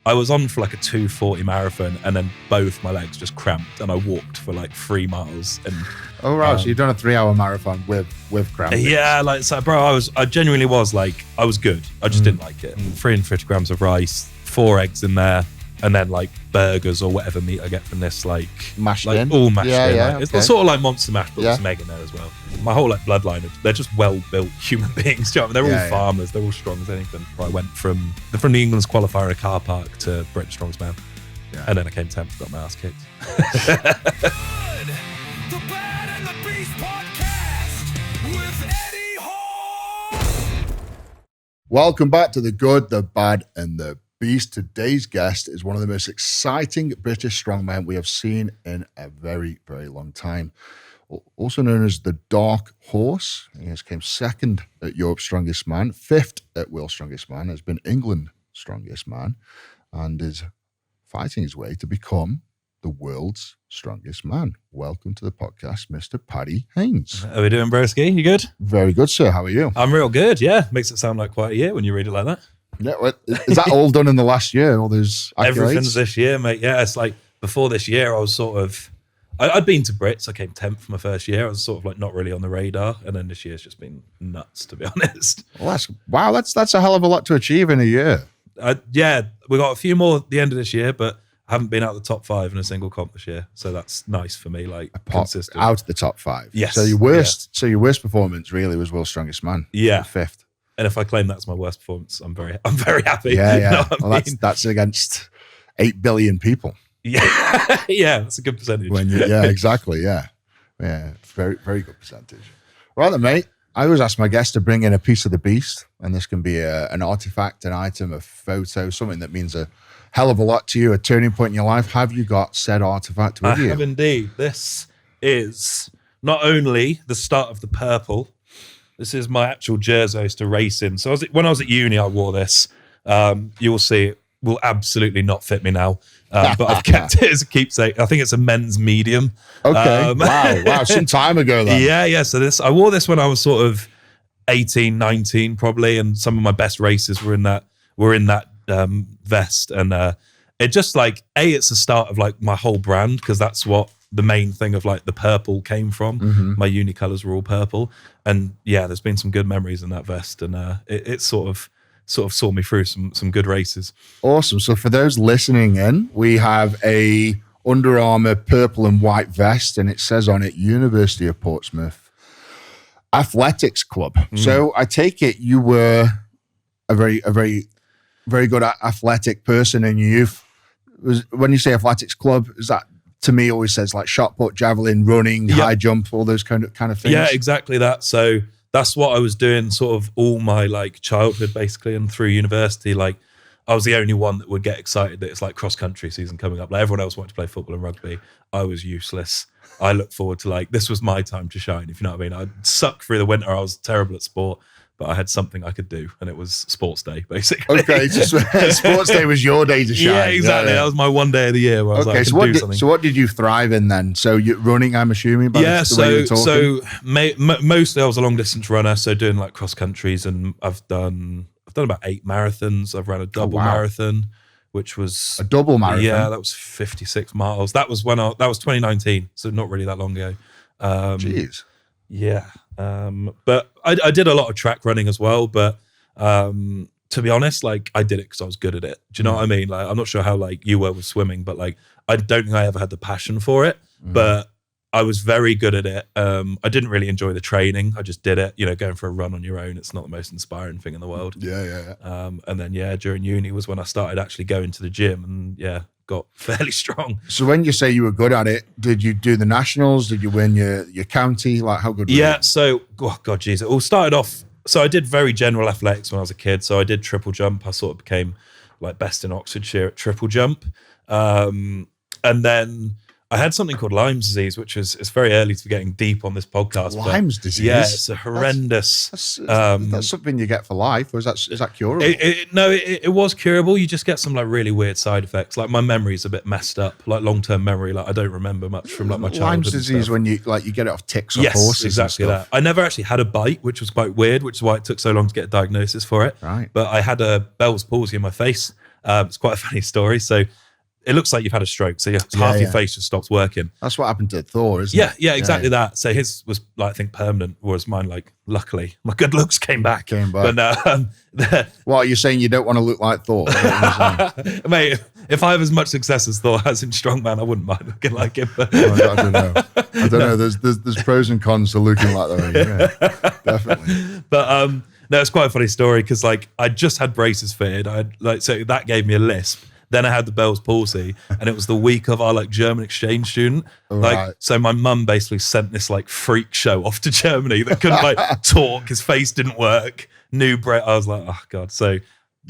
I was on for like a 2:40 marathon, and then both my legs just cramped, and I walked for like 3 miles. And oh right, so you've done a 3-hour marathon with cramping. Yeah, like so, bro. I genuinely was like, I was good. I just didn't like it. 350 grams of rice, 4 eggs in there, and then like burgers or whatever meat I get from this, like mashed like in, all mashed in. Yeah, Like, it's sort of like Monster Mash, but with some egg in there as well. My whole like bloodline, they're just well-built human beings. Do you know what I mean? They're all farmers. They're all strong as anything. I went from the England's qualifier in a car park to Britain's Strongest Man, and then I came 10th, got my ass kicked. The Bad and the Beast podcast with Eddie Hall. Welcome back to The Good, the Bad and the Beast. Today's guest is one of the most exciting British strongmen we have seen in a very, very long time. Also known as the Dark Horse. He has came second at Europe's Strongest Man, 5th at World's Strongest Man, has been England's Strongest Man, and is fighting his way to become the world's strongest man. Welcome to the podcast, Mr. Paddy Haynes. How are we doing, broski? You good? Very good, sir. How are you? I'm real good, yeah. Makes it sound like quite a year when you read it like that. Yeah, is that all done in the last year? All those accolades? Everything's this year, mate. Yeah, it's like before this year, I was sort of... I'd been to Brits. I came 10th for my first year. I was sort of like not really on the radar. And then this year's just been nuts, to be honest. Well, that's a hell of a lot to achieve in a year. Yeah, we got a few more at the end of this year, but I haven't been out of the top 5 in a single comp this year. So that's nice for me, like consistent. Out of the top 5. Yes. So your worst performance really was World's Strongest Man. Yeah. 5th. And if I claim that's my worst performance, I'm very happy. Yeah, yeah. You know what I mean? That's against 8 billion people. Yeah, yeah, that's a good percentage. Yeah, exactly. Yeah, very, very good percentage. Right then, mate. I always ask my guests to bring in a piece of the beast, and this can be an artifact, an item, a photo, something that means a hell of a lot to you, a turning point in your life. Have you got said artifact with you? I have indeed. This is not only the start of the purple. This is my actual jersey I used to race in. So when I was at uni, I wore this. You will see it will absolutely not fit me now. But I've kept it as a keepsake. I think it's a men's medium. Okay. Wow. Some time ago then. Yeah. So I wore this when I was sort of 18, 19 probably, and some of my best races were in that vest. And it just like, it's the start of like my whole brand, because that's what the main thing of like the purple came from. Mm-hmm. My uni colors were all purple. And yeah, there's been some good memories in that vest, and it sort of saw me through some good races. Awesome. So for those listening in, we have a Under Armour purple and white vest, and it says on it University of Portsmouth Athletics Club. So I take it you were a very very good athletic person in your youth. When you say athletics club, is that, to me, always says like shot put, javelin, running, high jump, all those kind of things? Yeah, exactly that. So that's what I was doing sort of all my like childhood basically, and through university. Like I was the only one that would get excited that it's like cross country season coming up. Like everyone else wanted to play football and rugby. I was useless. I looked forward to like, this was my time to shine, if you know what I mean. I'd suck through the winter. I was terrible at sport, but I had something I could do, and it was sports day basically. Okay, so sports day was your day to shine. Yeah, exactly. That was my one day of the year where I was like, I can do something. So what did you thrive in then? So you running, I'm assuming. So mostly I was a long distance runner. So doing like cross countries, and I've done about 8 marathons. I've ran a double marathon, which was a double marathon. Yeah, that was 56 miles. That was that was 2019. So not really that long ago. Jeez. Yeah. But I did a lot of track running as well. But to be honest, like I did it because I was good at it. Do you know what I mean? Like I'm not sure how like you were with swimming, but like I don't think I ever had the passion for it. But I was very good at it. I didn't really enjoy the training. I just did it. You know, going for a run on your own, it's not the most inspiring thing in the world. Yeah. And then during uni was when I started actually going to the gym, and got fairly strong. So when you say you were good at it, did you do the nationals? Did you win your county? Like how good were you? So, it all started off, so I did very general athletics when I was a kid. So I did triple jump. I sort of became like best in Oxfordshire at triple jump. And then I had something called Lyme's disease, which it's very early to be getting deep on this podcast. Lyme's disease? Yeah, it's a horrendous... That's something you get for life, or is that curable? It was curable. You just get some like really weird side effects. Like my memory's a bit messed up, like long-term memory. Like I don't remember much from like my childhood. Lyme's disease when you get it off ticks or horses. Exactly that. I never actually had a bite, which was quite weird, which is why it took so long to get a diagnosis for it. Right. But I had a Bell's palsy in my face. It's quite a funny story. So it looks like you've had a stroke. So half your face just stops working. That's what happened to Thor, isn't it? Yeah, exactly that. So his was like, I think permanent, whereas mine, like, luckily my good looks came back. But what, you're saying you don't want to look like Thor? mate, if I have as much success as Thor has in strongman, I wouldn't mind looking like him. But I don't know. There's pros and cons to looking like that. Yeah, definitely. But no, it's quite a funny story because like I just had braces fitted. So that gave me a lisp. Then I had the Bell's palsy, and it was the week of our like German exchange student. Right. So my mum basically sent this like freak show off to Germany that couldn't like talk. His face didn't work. New Brett. I was like, oh God. So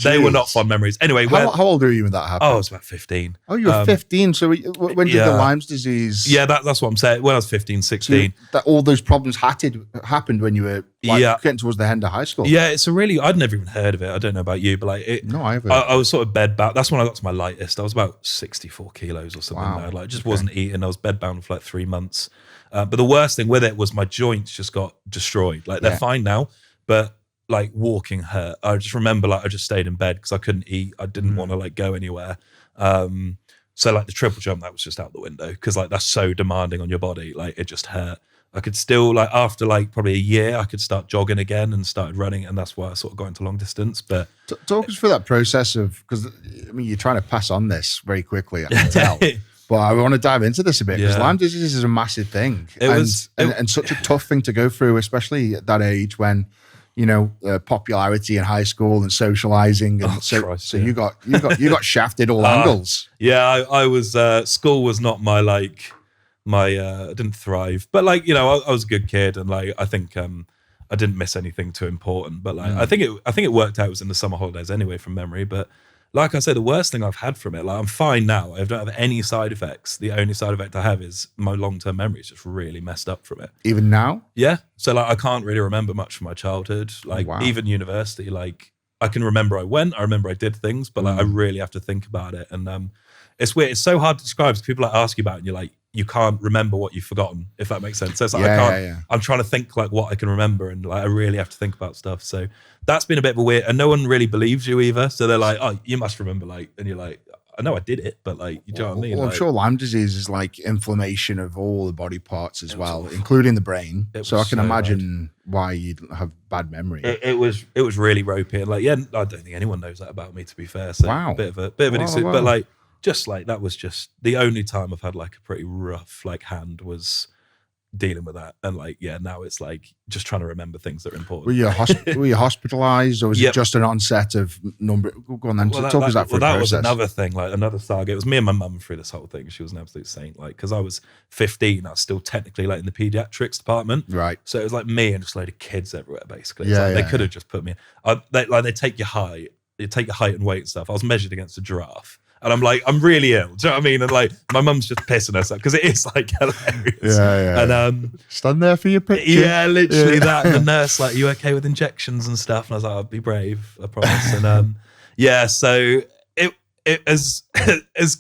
they were not fun memories. Anyway, how old are you when that happened? I was about 15. Oh, you were 15. So when did the Lyme's disease? Yeah, that's what I'm saying. When I was 15, 16. So all those problems happened when you were getting towards the end of high school. Yeah, I'd never even heard of it. I don't know about you, but like no, I haven't. I was sort of bedbound. That's when I got to my lightest. I was about 64 kilos or something. Wow. Like, just wasn't eating. I was bedbound for like 3 months. But the worst thing with it was my joints just got destroyed. Like they're fine now, but like walking hurt. I just remember like I just stayed in bed because I couldn't eat. I didn't want to like go anywhere. So like the triple jump, that was just out the window because like that's so demanding on your body. Like it just hurt. I could still like after like probably a year, I could start jogging again and started running, and that's why I sort of got into long distance. But talk us through that process of, because I mean you're trying to pass on this very quickly, I can tell. But I want to dive into this a bit because Lyme disease is a massive thing, and such a tough thing to go through, especially at that age when, you know, popularity in high school and socializing, and you got shafted all angles. Yeah, I was. School was not my like my. I didn't thrive, but like, you know, I was a good kid, and like I think I didn't miss anything too important. But like I think it worked out. It was in the summer holidays anyway, from memory. But like I said, the worst thing I've had from it, like I'm fine now. I don't have any side effects. The only side effect I have is my long-term memory is just really messed up from it. Even now? Yeah. So like I can't really remember much from my childhood. Like even university, like I can remember I remember I did things, but like I really have to think about it. And it's weird. It's so hard to describe because people like ask you about it and you're like, you can't remember what you've forgotten, if that makes sense. So it's like I'm trying to think like what I can remember, and like I really have to think about stuff. So that's been a bit of a weird, and no one really believes you either. So they're like, oh, you must remember, like, and you're like, I know I did it, but like, you know what I mean? Well, I'm sure Lyme disease is like inflammation of all the body parts as well, including the brain. So I can imagine why you'd have bad memory. It was really ropey, and like, I don't think anyone knows that about me, to be fair. So a bit of an but like, just like that was just the only time I've had like a pretty rough like hand was dealing with that. And like, now it's like just trying to remember things that are important. Were you hospitalized, or was it just an onset of number? Go on then. That was another thing, like another saga. It was me and my mum through this whole thing. She was an absolute saint. Like, because I was 15, I was still technically like in the pediatrics department. Right. So it was like me and just a load of kids everywhere, basically. They could have just put me in. They take your height, and weight and stuff. I was measured against a giraffe. And I'm like, I'm really ill. Do you know what I mean? And like, my mum's just pissing herself because it is like hilarious. And stand there for your picture. Yeah, literally that. And the nurse like, you okay with injections and stuff? And I was like, I'll be brave, I promise. And so it as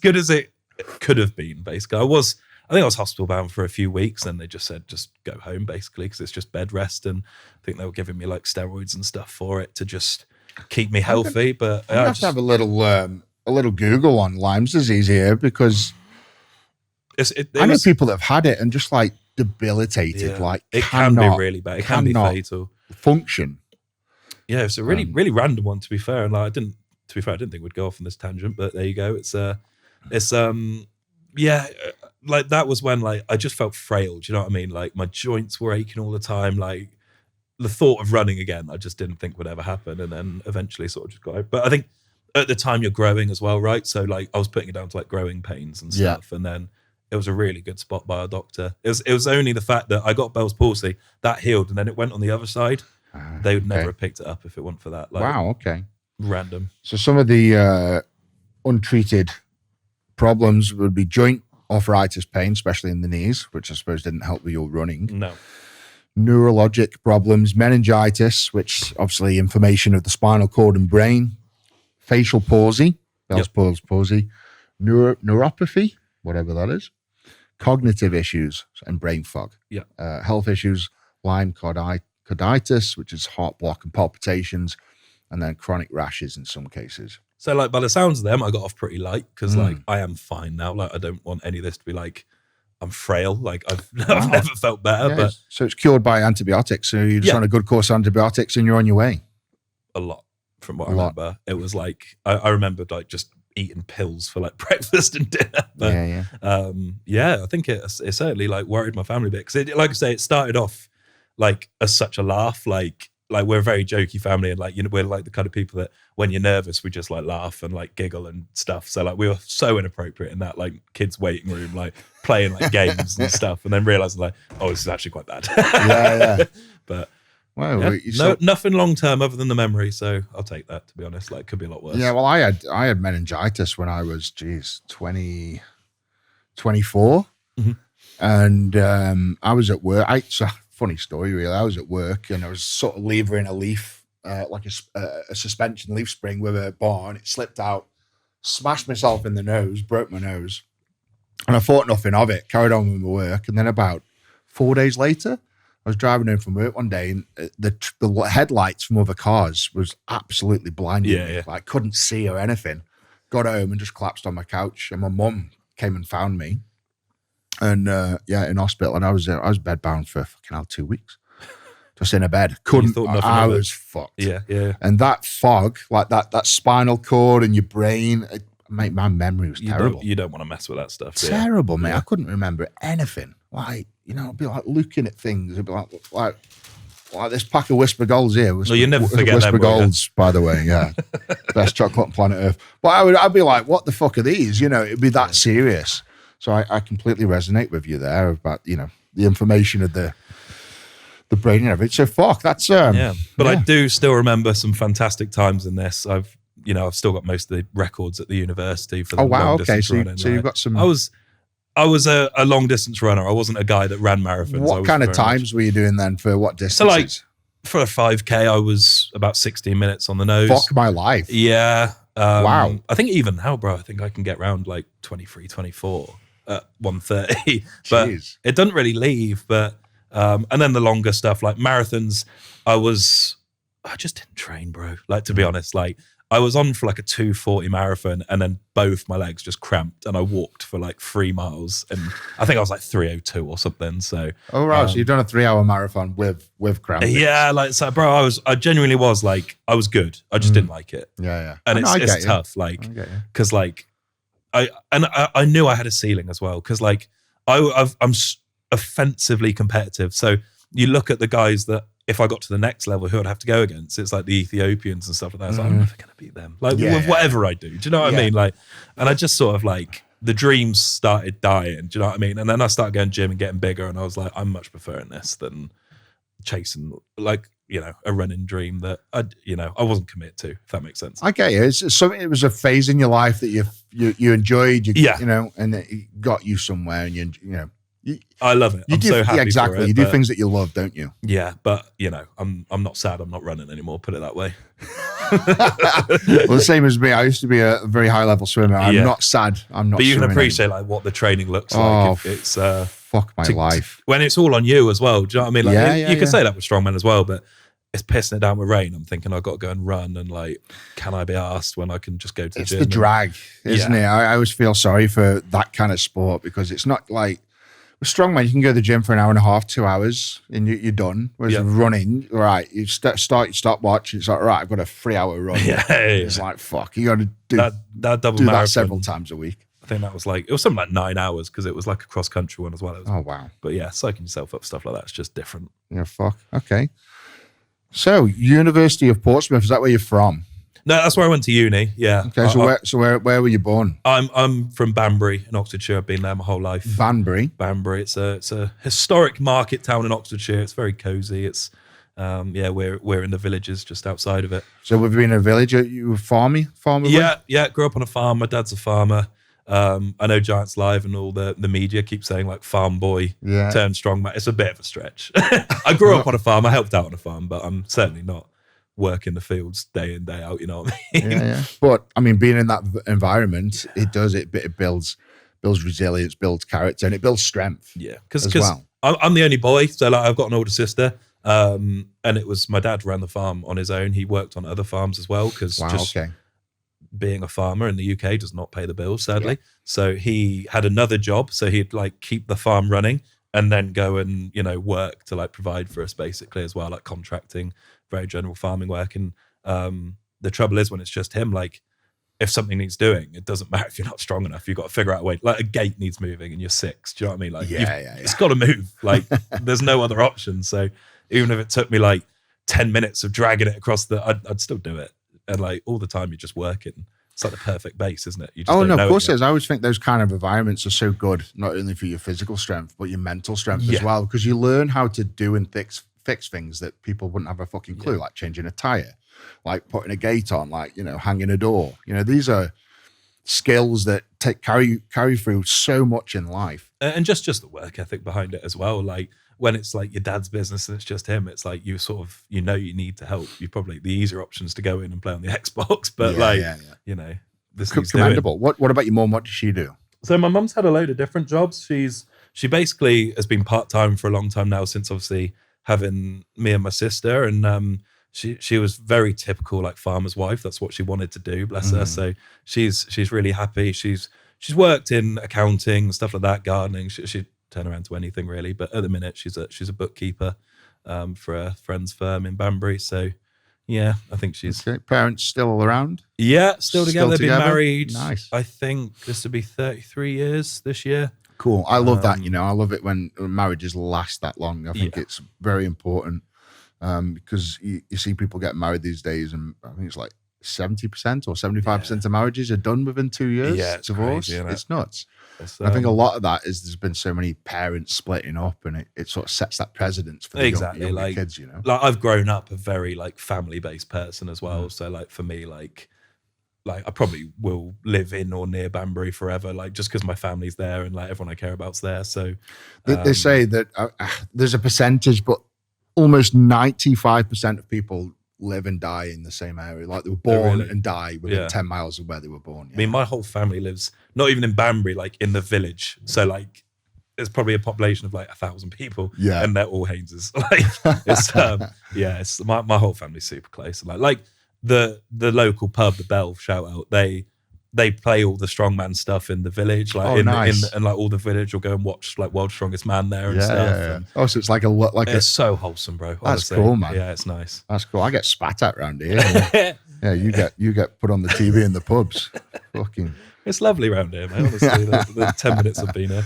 good as it could have been. Basically, I think I was hospital bound for a few weeks, and they just said just go home basically because it's just bed rest. And I think they were giving me like steroids and stuff for it to just keep me healthy. But I have to have a little Google on Lyme's disease here, because I know people that have had it and just like debilitated. Like it can be really bad. It can be fatal. Function. Yeah, it's a really random one, to be fair. And like, I didn't think we'd go off on this tangent, but there you go. Like that was when like I just felt frail. Do you know what I mean? Like my joints were aching all the time. Like the thought of running again, I just didn't think would ever happen. And then eventually sort of just got out. But I think at the time you're growing as well, right? So like I was putting it down to like growing pains and stuff. And then it was a really good spot by a doctor. It was only the fact that I got Bell's palsy, that healed, and then it went on the other side. They would never have picked it up if it weren't for that. Like, wow, okay. Random. So some of the untreated problems would be joint arthritis pain, especially in the knees, which I suppose didn't help with your running. No. Neurologic problems, meningitis, which obviously inflammation of the spinal cord and brain, facial palsy, Bell's palsy, neuropathy, whatever that is, cognitive issues and brain fog. Health issues, Lyme carditis, which is heart block and palpitations, and then chronic rashes in some cases. So like by the sounds of them, I got off pretty light because like I am fine now. Like I don't want any of this to be like I'm frail. Like I've never felt better. Yeah, But so it's cured by antibiotics. So you're just on a good course of antibiotics and you're on your way. a lot from what I remember. It was like I remembered like just eating pills for like breakfast and dinner. But, I think it certainly like worried my family a bit because like I say, it started off like as such a laugh. Like we're a very jokey family, and like we're like the kind of people that when you're nervous we just like laugh and like giggle and stuff. So like we were so inappropriate in that like kids waiting room, like playing like games and stuff, and then realizing like, oh, this is actually quite bad. But well, nothing long term other than the memory. So I'll take that, to be honest. Like could be a lot worse. Yeah, well, I had meningitis when I was 24, and I was at work. It's a funny story, really. I was at work and I was sort of levering a leaf, like a suspension leaf spring with a bar, and it slipped out, smashed myself in the nose, broke my nose, and I thought nothing of it, carried on with my work. And then about 4 days later, I was driving home from work one day, and the headlights from other cars was absolutely blinding me. Like, couldn't see or anything. Got home and just collapsed on my couch, and my mum came and found me. And in hospital, and I was bedbound for fucking 2 weeks, just in a bed. I was fucked. Yeah. And that fog, like that spinal cord and your brain, mate, my memory was terrible. You don't want to mess with that stuff. Terrible, mate. I couldn't remember anything. Like, I'd be like looking at things. It'd be like this pack of Whisper Golds here. You never forget Whisper them, Golds, by the way. Yeah, best chocolate on planet Earth. But I'd be like, what the fuck are these? It'd be that serious. So I completely resonate with you there about, the information of the brain and everything. So fuck, that's But I do still remember some fantastic times in this. I've still got most of the records at the university for the long distance running. So you've got some. I was a long distance runner. I wasn't a guy that ran marathons. What kind of times were you doing then for what distances? So like for a 5K, I was about 16 minutes on the nose. Fuck my life. Yeah. Wow. I think even now, bro, I think I can get around like 23, 24 at 1:30. But it doesn't really leave. But and then the longer stuff like marathons, I just didn't train, bro. Like, to be honest, like I was on for like a 2:40 marathon, and then both my legs just cramped, and I walked for like 3 miles, and I think I was like 3:02 or something. So so you've done a 3-hour marathon with cramps. Yeah, like so, bro. I genuinely was like, I was good. I just didn't like it. Yeah. And it's tough, like, because like I knew I had a ceiling as well, because like I'm offensively competitive. So you look at the guys that, if I got to the next level, who I'd have to go against, it's like the Ethiopians and stuff like that. I was like, I'm never going to beat them. Like, with whatever I do. Do you know what I mean? Like, and I just sort of like, the dreams started dying. Do you know what I mean? And then I started going gym and getting bigger, and I was like, I'm much preferring this than chasing, like, a running dream that I wasn't committed to, if that makes sense. I get you. It was a phase in your life that you enjoyed, and it got you somewhere, and I love it. I'm so happy. Exactly. For it, you do things that you love, don't you? Yeah, but I'm not sad I'm not running anymore, put it that way. Well, the same as me. I used to be a very high level swimmer. I'm not sad. I'm not. But you can appreciate anymore. like what the training looks like. It's fuck my life. When it's all on you as well. Do you know what I mean? Like, you can say that with strongmen as well, but it's pissing it down with rain. I'm thinking I've got to go and run, and like, can I be asked when I can just go to the gym? It's the drag, isn't it? I always feel sorry for that kind of sport, because it's not like, with strongman, you can go to the gym for an hour and a half, 2 hours, and you're done. Whereas running, right, you start your stopwatch, it's like, right, I've got a 3-hour run. It's like, fuck, you got to do that double do marathon that several times a week. I think that was like, it was something like 9 hours, because it was like a cross country one as well. Oh, wow. But yeah, psyching yourself up, stuff like that, it's just different. Yeah, fuck. Okay. So, University of Portsmouth, is that where you're from? No, that's where I went to uni. Yeah. Okay. So where were you born? I'm from Banbury in Oxfordshire. I've been there my whole life. Banbury. It's a historic market town in Oxfordshire. It's very cozy. It's we're in the villages just outside of it. So we've been in a village. You were farmer? Yeah. Grew up on a farm. My dad's a farmer. I know Giants Live and all the media keep saying like farm boy turned strongman. It's a bit of a stretch. I grew up on a farm. I helped out on a farm, but I'm certainly not work in the fields day in, day out, you know what I mean? Yeah. But I mean, being in that environment, it builds resilience, builds character, and it builds strength. Yeah, because I'm the only boy, so like I've got an older sister, and it was my dad ran the farm on his own. He worked on other farms as well, because being a farmer in the UK does not pay the bills, sadly. So he had another job. So he'd like keep the farm running and then go and, you know, work to like provide for us basically as well, like contracting, very general farming work. And the trouble is when it's just him, like if something needs doing, it doesn't matter if you're not strong enough. You've got to figure out a way. Like a gate needs moving and you're 6. Do you know what I mean? Like it's got to move. Like there's no other option. So even if it took me like 10 minutes of dragging it across I'd still do it. And like all the time you're just working. It's like the perfect base, isn't it? You just don't know of course it it is. I always think those kind of environments are so good, not only for your physical strength, but your mental strength as well, because you learn how to do and fix things that people wouldn't have a fucking clue, like changing a tire, like putting a gate on, like, you know, hanging a door. You know, these are skills that carry through so much in life. And just the work ethic behind it as well. Like when it's like your dad's business and it's just him, it's like you sort of, you know, you need to help. You probably the easier options to go in and play on the Xbox, but you know, this is commendable. What about your mum? What does she do? So my mum's had a load of different jobs. She basically has been part-time for a long time now, since obviously having me and my sister. And she was very typical like farmer's wife. That's what she wanted to do, bless her. So she's really happy. She's worked in accounting, stuff like that, gardening. She'd turn around to anything really. But at the minute she's a bookkeeper for a friend's firm in Banbury. So yeah, I think she's parents still around. Yeah, still together. They've been married. Nice. I think this will be 33 years this year. Cool. I love that. You know, I love it when marriages last that long. I think it's very important because you see people get married these days, and I think it's like 70% or 75% of marriages are done within 2 years. Yeah, it's divorce. crazy, it's nuts. I think a lot of that is there's been so many parents splitting up, and it sort of sets that precedence for the younger like kids. You know, like I've grown up a very like family based person as well. So like for me, like I probably will live in or near Banbury forever, like just because my family's there and like everyone I care about's there. So they say that there's a percentage, but almost 95% of people live and die in the same area. Like they were born and die within 10 miles of where they were born. I mean, my whole family lives not even in Banbury, like in the village. So like there's probably a population of like 1,000 people, and they're all Hayneses. Like it's my whole family's super close. Like the local pub, the Bell, shout out, they play all the strongman stuff in the village, like and like all the village will go and watch like World's Strongest Man there and stuff. And so it's like it's so wholesome, bro. That's honestly. cool, man. Yeah, it's nice. That's cool. I get spat at around here. Yeah, you get put on the TV in the pubs. Fucking. It's lovely around here, man. Honestly, the 10 minutes I've been here.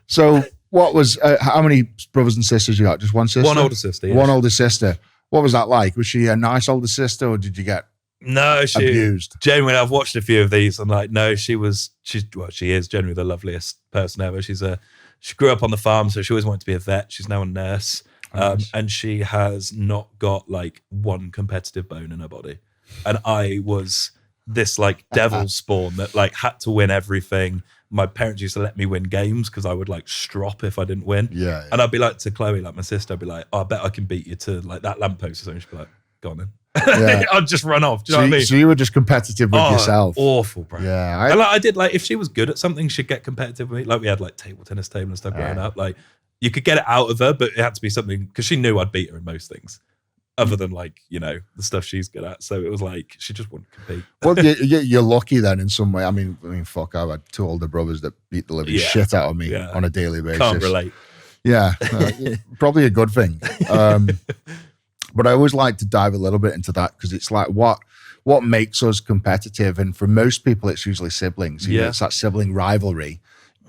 So, what was how many brothers and sisters you got? Just one sister? One older sister. Yeah. One older sister. What was that like? Was she a nice older sister, or did you get abused? Genuinely, I've watched a few of these, and like, no, she is generally the loveliest person ever. She grew up on the farm, so she always wanted to be a vet. She's now a nurse, and she has not got like one competitive bone in her body. And I was this like devil spawn that like had to win everything. My parents used to let me win games because I would like strop if I didn't win. Yeah. And I'd be like to Chloe, like my sister, I'd be like, I bet I can beat you to like that lamppost or something. She'd be like, go on then. Yeah. I'd just run off. Do you know what I mean? So you were just competitive with yourself. Awful, bro. Yeah. And like, I did like, if she was good at something, she'd get competitive with me. Like we had like table tennis table and stuff growing up. Like you could get it out of her, but it had to be something because she knew I'd beat her in most things. Other than like, you know, the stuff she's good at. So it was like, she just wouldn't compete. Well, you're lucky then in some way. I mean, fuck, I've had 2 older brothers that beat the living shit out of me on a daily basis. Can't relate. Yeah, probably a good thing. But I always like to dive a little bit into that because it's like what makes us competitive. And for most people, it's usually siblings. You know, it's that sibling rivalry.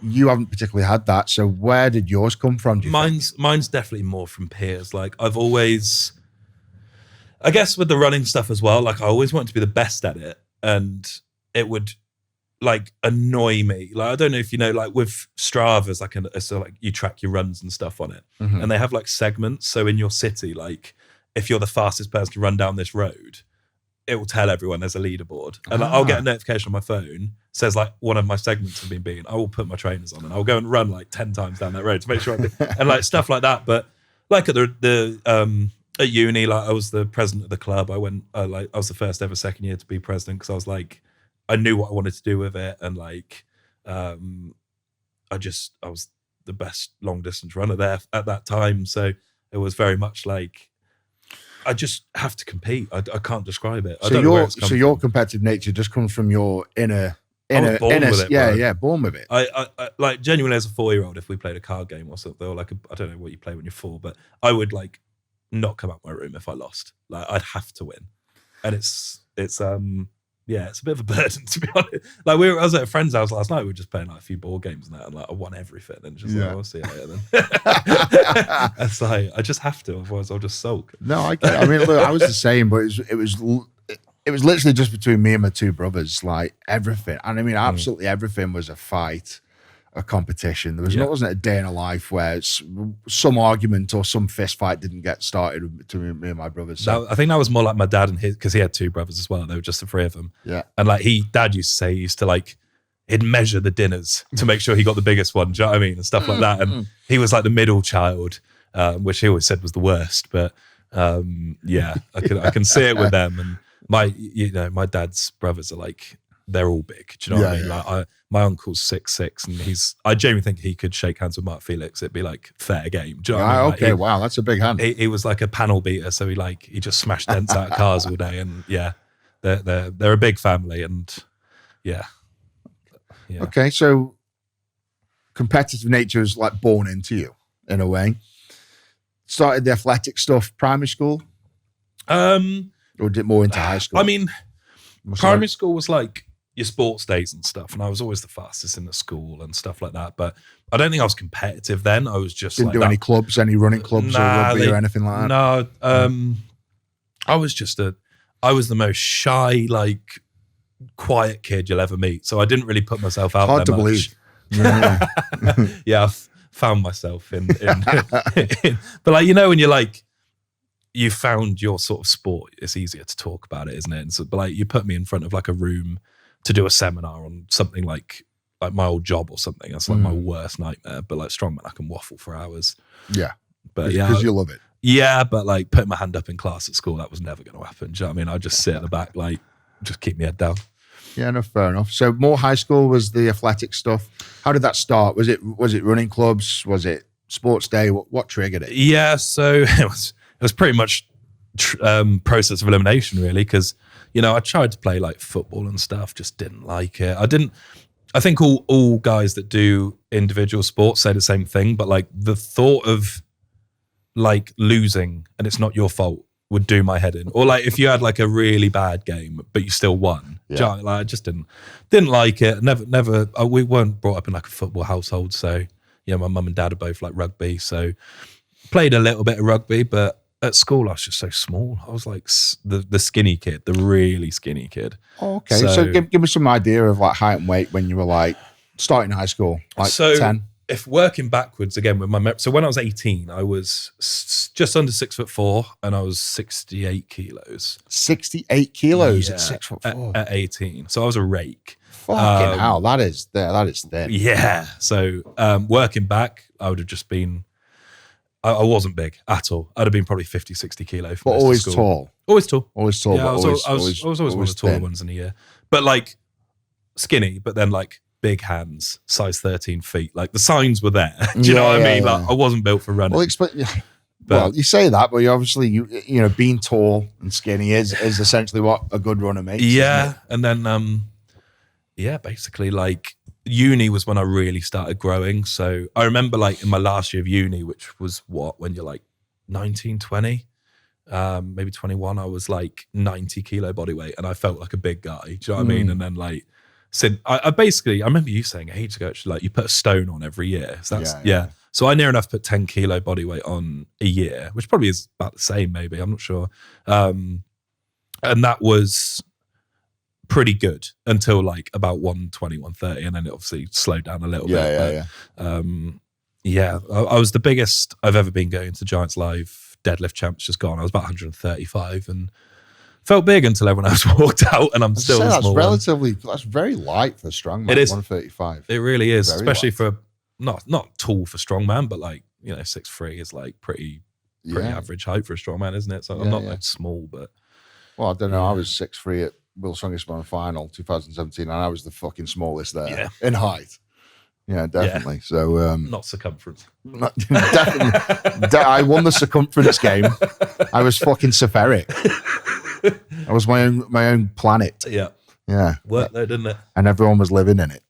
You haven't particularly had that. So where did yours come from? Mine's definitely more from peers. Like I've always... I guess with the running stuff as well, like I always wanted to be the best at it, and it would like annoy me. Like I don't know if you know, like with Strava's, like so like you track your runs and stuff on it, and they have like segments. So in your city, like if you're the fastest person to run down this road, it will tell everyone there's a leaderboard, and like, I'll get a notification on my phone says like one of my segments have been beaten. I will put my trainers on and I'll go and run like 10 times down that road to make sure I do, and like stuff like that. But like at at uni, like I was the president of the club. I was the first ever second year to be president because I was like, I knew what I wanted to do with it, and like, I was the best long distance runner there at that time. So it was very much like, I just have to compete. I can't describe it. I So don't know where it's come your from. competitive nature just comes from your inner. I was born with it, yeah, bro. yeah, born with it. I like genuinely as a 4-year-old, if we played a card game or something, or like I don't know what you play when you're 4, but I would like not come out my room if I lost. Like I'd have to win, and it's yeah, it's a bit of a burden to be honest. Like I was at a friend's house last night. We were just playing like a few board games and that, and like I won everything, and just like, I'll see you later then. It's like I just have to, otherwise I'll just sulk. No, I get it. I mean, look, I was the same, but it was literally just between me and my two brothers, like everything. And I mean, absolutely everything was a fight, a competition. There wasn't a day in a life where some argument or some fist fight didn't get started between me and my brothers. So I think that was more like my dad and his, because he had 2 brothers as well. They were just the 3 of them. yeah. And like dad used to say he used to like, he'd measure the dinners to make sure he got the biggest one. Do you know what I mean? And stuff like that. And he was like the middle child, which he always said was the worst. But yeah, I can see it with them. And my dad's brothers are like, they're all big. Do you know what I mean? Like my uncle's 6'6", and I genuinely think he could shake hands with Mark Felix. It'd be like fair game. Do you know what I mean? Like, okay, wow, that's a big hand. He was like a panel beater, so he just smashed dents out of cars all day. And yeah, they're a big family, and yeah. Okay, so competitive nature is like born into you in a way. Started the athletic stuff primary school, or did it more into high school? I mean, primary school was like your sports days and stuff, and I was always the fastest in the school and stuff like that. But I don't think I was competitive then. I was just didn't like do that. any clubs, any running clubs or rugby or anything like that. No, I was the most shy, like quiet kid you'll ever meet. So I didn't really put myself out Hard there to much. believe. Yeah, I've found myself in but like, you know, when you're like, you found your sort of sport, it's easier to talk about it, isn't it? And so, but like, you put me in front of like a room to do a seminar on something like my old job or something. That's like my worst nightmare. But like strongman, I can waffle for hours. Yeah. But yeah, because you love it. Yeah, but like putting my hand up in class at school, that was never going to happen. Do you know what I mean? I'd just sit at the back, like just keep my head down. Yeah, no, fair enough. So more high school was the athletic stuff. How did that start? Was it running clubs? Was it sports day? What triggered it? Yeah, so it was pretty much process of elimination, really, because you know I tried to play like football and stuff, just didn't like it. I think all guys that do individual sports say the same thing, but like the thought of like losing and it's not your fault would do my head in. Or like if you had like a really bad game but you still won. Yeah. Like, I just didn't like it. Never. We weren't brought up in like a football household, so yeah, my mum and dad are both like rugby, so played a little bit of rugby, but at school I was just so small. I was like the skinny kid, the really skinny kid. Oh, okay, so give me some idea of like height and weight when you were like starting high school, like 10. If working backwards again with so when I was 18, I was just under 6'4" and I was 68 kilos. 68 kilos at 6'4" at 18. So I was a rake. Fucking hell, that is thin. Yeah. So working back, I would have just been. I wasn't big at all. I'd have been probably 50, 60 kilo. But always tall. Always tall. Always tall. Yeah, but I was always one of the taller ones in a year. But like skinny, but then like big hands, size 13 feet. Like the signs were there. Do you know what I mean? Like I wasn't built for running. Well, you say that, but you obviously you know being tall and skinny is essentially what a good runner makes. Yeah, and then basically like uni was when I really started growing. So I remember like in my last year of uni, which was when you're like 19, 20, maybe 21, I was like 90 kilo body weight and I felt like a big guy. Do you know what I mean? And then like, I remember you saying ages ago, actually, like you put a stone on every year. So that's, yeah. So I near enough put 10 kilo body weight on a year, which probably is about the same, maybe. I'm not sure. And that was pretty good until like about 120, 130. And then it obviously slowed down a little bit. I was the biggest I've ever been going to Giants Live deadlift champs just gone. I was about 135 and felt big until everyone else walked out, and I'm still small. That's very light for strongman. It is 135. It really is, very especially light. for not tall for strongman, but like 6'3" is like pretty average height for a strongman, isn't it? So I'm not like small, but well, I don't know. I was 6'3" at World Strongest Man Final 2017, and I was the fucking smallest there in height. Yeah, definitely. So Not circumference. definitely, I won the circumference game. I was fucking spheric. I was my own planet. Yeah. Yeah, Worked though, didn't it? and everyone was living in it.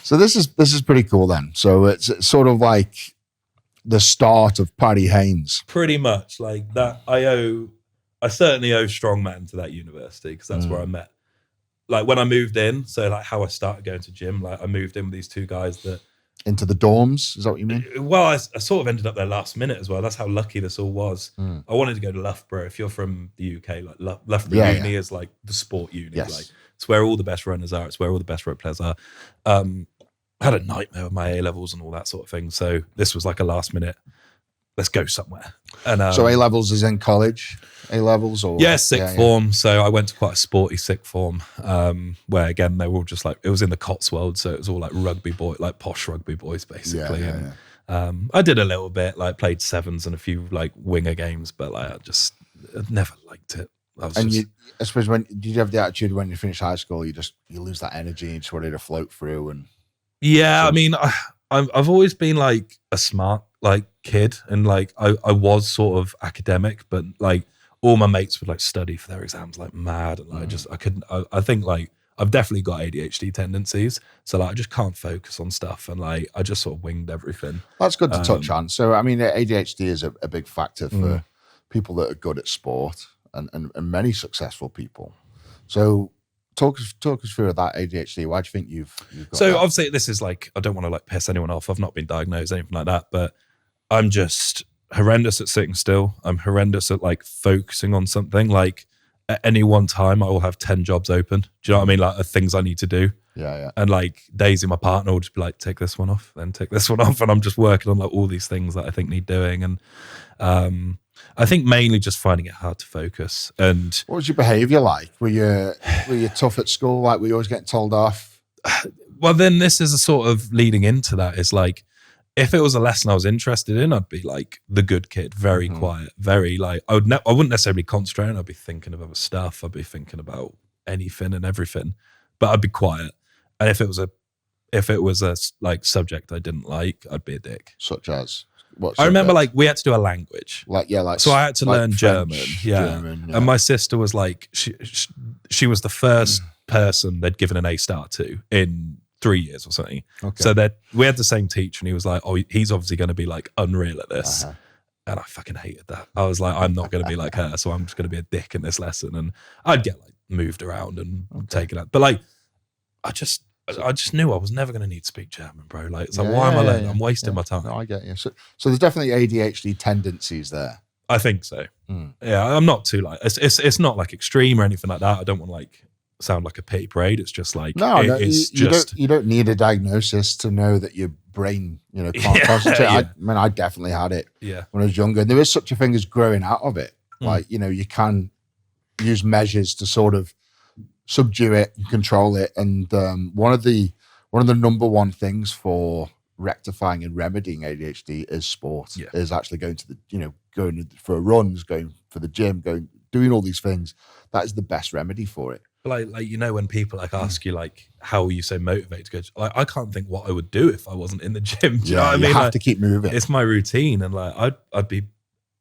So this is pretty cool then. So it's sort of like the start of Paddy Haynes. Pretty much like that. I certainly owe strongman to that university because that's where I met. Like when I moved in, so like how I started going to gym, like I moved in with these two guys that Into the dorms, is that what you mean? well, I sort of ended up there last minute as well. That's how lucky this all was. I wanted to go to Loughborough. If you're from the UK, like Loughborough Uni is like the sport uni. Yes. Like it's where all the best runners are. It's where all the best road players are. I had a nightmare with my A levels and all that sort of thing. So this was like a last minute. Let's go somewhere. And So A levels is in college. A levels or sixth form. So I went to quite a sporty sixth form, where again they were all just like it was in the Cotswolds, so it was all like rugby boy, like posh rugby boys basically. I did a little bit, like played sevens and a few like winger games, but like I never liked it. I suppose did you have the attitude when you finish high school, you lose that energy and you just wanted to float through and I mean, I've always been like a smart like kid, and like I was sort of academic, but like all my mates would like study for their exams like mad, and like, I couldn't. I think like I've definitely got ADHD tendencies, so like I just can't focus on stuff, and like I just sort of winged everything. That's good to touch on. So I mean, ADHD is a big factor for people that are good at sport and many successful people. So talk us through that ADHD. Why do you think you've got so that? Obviously this is like, I don't want to like piss anyone off. I've not been diagnosed, anything like that, but I'm just horrendous at sitting still. I'm horrendous at like focusing on something. Like at any one time I will have 10 jobs open. Do you know what I mean? Like things I need to do. Yeah. And like Daisy, my partner, will just be like, take this one off, then take this one off. And I'm just working on like all these things that I think need doing. And I think mainly just finding it hard to focus. And what was your behavior like? Were you tough at school? Like were you always getting told off? Well, then this is a sort of leading into that. It's like, if it was a lesson I was interested in, I'd be like the good kid, very quiet, very like, I wouldn't necessarily concentrate. I'd be thinking of other stuff. I'd be thinking about anything and everything, but I'd be quiet. And if it was a like subject I didn't like, I'd be a dick. Such as what? I remember like we had to do a language. So I had to learn French, German. German, And my sister was like, she was the first person they'd given an A star to in 3 years or something. Okay. So that we had the same teacher, and he was like, oh, he's obviously going to be like unreal at this. And I fucking hated that. I was like, I'm not going to be like her, so I'm just going to be a dick in this lesson. And I'd get like moved around and taken out. But like, I just knew I was never going to need to speak German, bro. Like, it's like, why am I learning? I'm wasting my time. No, I get you. So there's definitely ADHD tendencies there. I think so. Yeah, I'm not too like, it's not like extreme or anything like that. I don't want to like sound like a pity parade. It's just like, you don't need a diagnosis to know that your brain, can't concentrate. Yeah. I definitely had it when I was younger. And there is such a thing as growing out of it. Like, you can use measures to sort of subdue it and control it. And one of the number one things for rectifying and remedying ADHD is sport. Is actually going to the, going for runs, going for the gym, doing all these things. That is the best remedy for it. Like when people like ask you like, how are you so motivated to go? Like, I can't think what I would do if I wasn't in the gym. Do you know what I mean? You have like, to keep moving. It's my routine, and like I'd be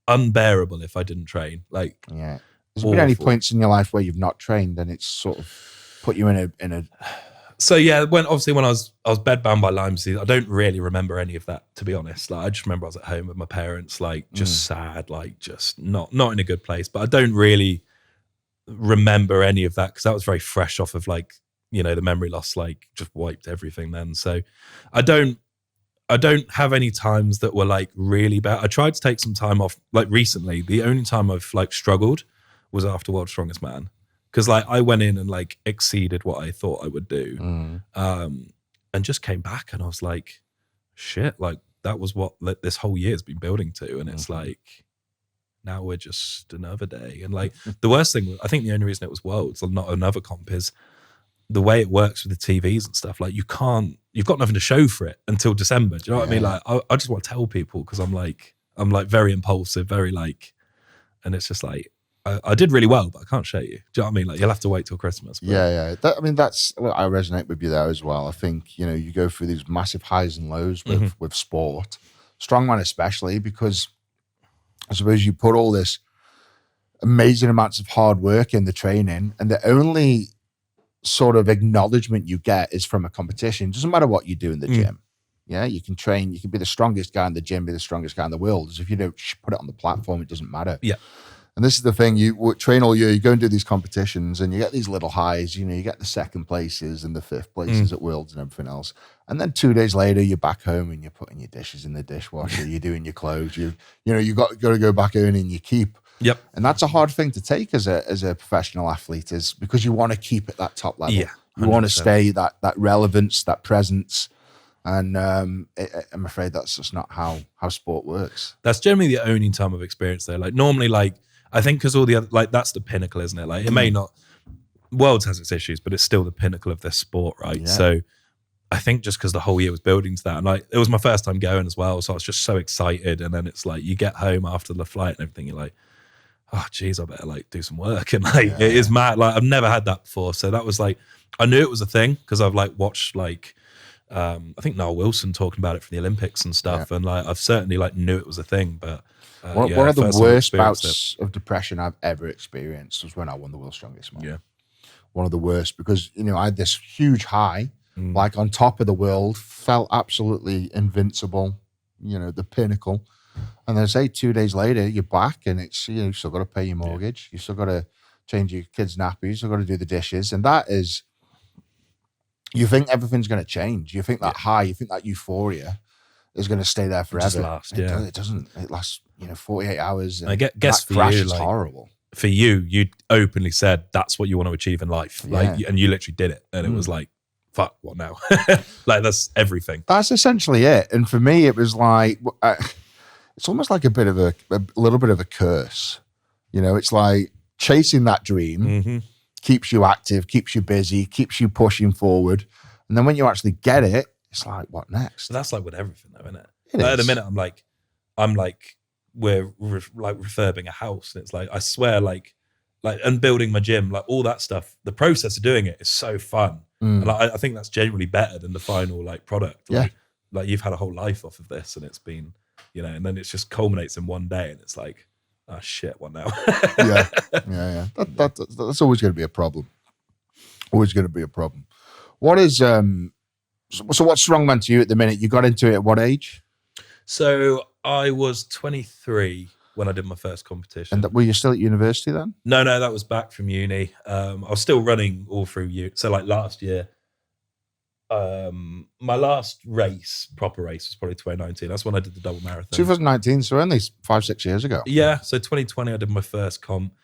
unbearable if I didn't train. Like, has there been any points in your life where you've not trained and it's sort of put you in a So yeah, when I was bedbound by Lyme disease, I don't really remember any of that, to be honest. Like I just remember I was at home with my parents, like just sad, like just not in a good place. But I don't really remember any of that because that was very fresh off of like, the memory loss, like just wiped everything then. So I don't have any times that were like really bad. I tried to take some time off like recently. The only time I've like struggled was after World's Strongest Man. Because like I went in and like exceeded what I thought I would do, and just came back and I was like, shit, like that was what this whole year has been building to, and it's like now we're just another day. And like the worst thing, I think the only reason it was Worlds and not another comp is the way it works with the TVs and stuff. Like you've got nothing to show for it until December. Do you know what I mean? Like I just want to tell people because I'm like very impulsive, very like, and it's just like, I did really well, but I can't show you. Do you know what I mean? Like, you'll have to wait till Christmas. But Yeah. I resonate with you there as well. I think, you go through these massive highs and lows with sport, strongman especially, because I suppose you put all this amazing amounts of hard work in the training, and the only sort of acknowledgement you get is from a competition. It doesn't matter what you do in the gym. Yeah, you can train, you can be the strongest guy in the gym, be the strongest guy in the world. As if you don't put it on the platform, it doesn't matter. Yeah. And this is the thing, you train all year, you go and do these competitions, and you get these little highs, you get the second places and the fifth places at Worlds and everything else. And then 2 days later, you're back home and you're putting your dishes in the dishwasher, you're doing your clothes, you got to go back earning your keep. Yep. And that's a hard thing to take as a professional athlete, is because you want to keep at that top level. Yeah. 100%. You want to stay that relevance, that presence. And I'm afraid that's just not how sport works. That's generally the only time I've experienced there. Like, normally, like, I think because all the other, like, that's the pinnacle, isn't it? Like, it may not, Worlds has its issues, but it's still the pinnacle of this sport, right? Yeah. So I think just because the whole year was building to that, and like, it was my first time going as well, so I was just so excited. And then it's like, you get home after the flight and everything, you're like, oh geez, I better like do some work. And like, it is mad. Like, I've never had that before. So that was like, I knew it was a thing because I've like watched like, I think Noel Wilson talking about it from the Olympics and stuff. And like, I've certainly like knew it was a thing, but one of the worst bouts of depression I've ever experienced was when I won the World's Strongest Man. Yeah. One of the worst, because, I had this huge high, like on top of the world, felt absolutely invincible, the pinnacle. And then say 2 days later, you're back and it's, you still got to pay your mortgage. You still got to change your kids' nappies. You still got to do the dishes. And that is, you think everything's going to change. You think that high, you think that euphoria is going to stay there forever. Just last, It doesn't. It lasts, 48 hours. And I guess that for crash you, is like, horrible. For you openly said that's what you want to achieve in life. Like, and you literally did it. And it was like, fuck, what now? Like, that's everything. That's essentially it. And for me, it was like, it's almost like a little bit of a curse. It's like chasing that dream keeps you active, keeps you busy, keeps you pushing forward. And then when you actually get it, it's like, what next? But that's like with everything though, isn't it? It Like, is. at the minute, I'm like, we're like refurbing a house. And it's like, I swear, like, and building my gym, like all that stuff, the process of doing it is so fun. And I think that's genuinely better than the final like product. Like you've had a whole life off of this and it's been, and then it just culminates in one day and it's like, oh shit, what now? Yeah. That's always going to be a problem. Always going to be a problem. What is, so what's strongman to you at the minute? You got into it at what age? So I was 23 when I did my first competition. And were you still at university then? No, that was back from uni. I was still running all through uni. So like last year, my last proper race was probably 2019. That's when I did the double marathon. 2019, so only 5-6 years ago. Yeah, so 2020 I did my first comp,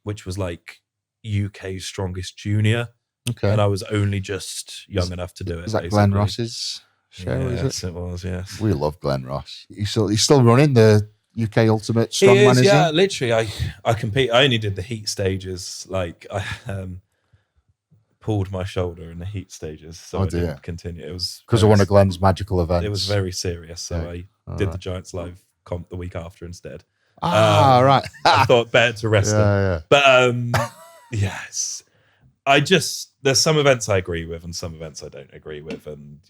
which was like UK's strongest junior. Okay. And I was only just young enough to do it. Is that Glenn Ross's show, Yes, is it? it was, yes. We love Glenn Ross. He's still running the UK Ultimate He Strongman, is, is yeah, he? literally. I compete. I only did the heat stages. Like I pulled my shoulder in the heat stages, so I didn't continue. It was because of one of Glenn's magical events. It was very serious, so I did the Giants Live comp the week after instead. Right. I thought better to rest Yeah. But yes, there's some events I agree with and some events I don't agree with, and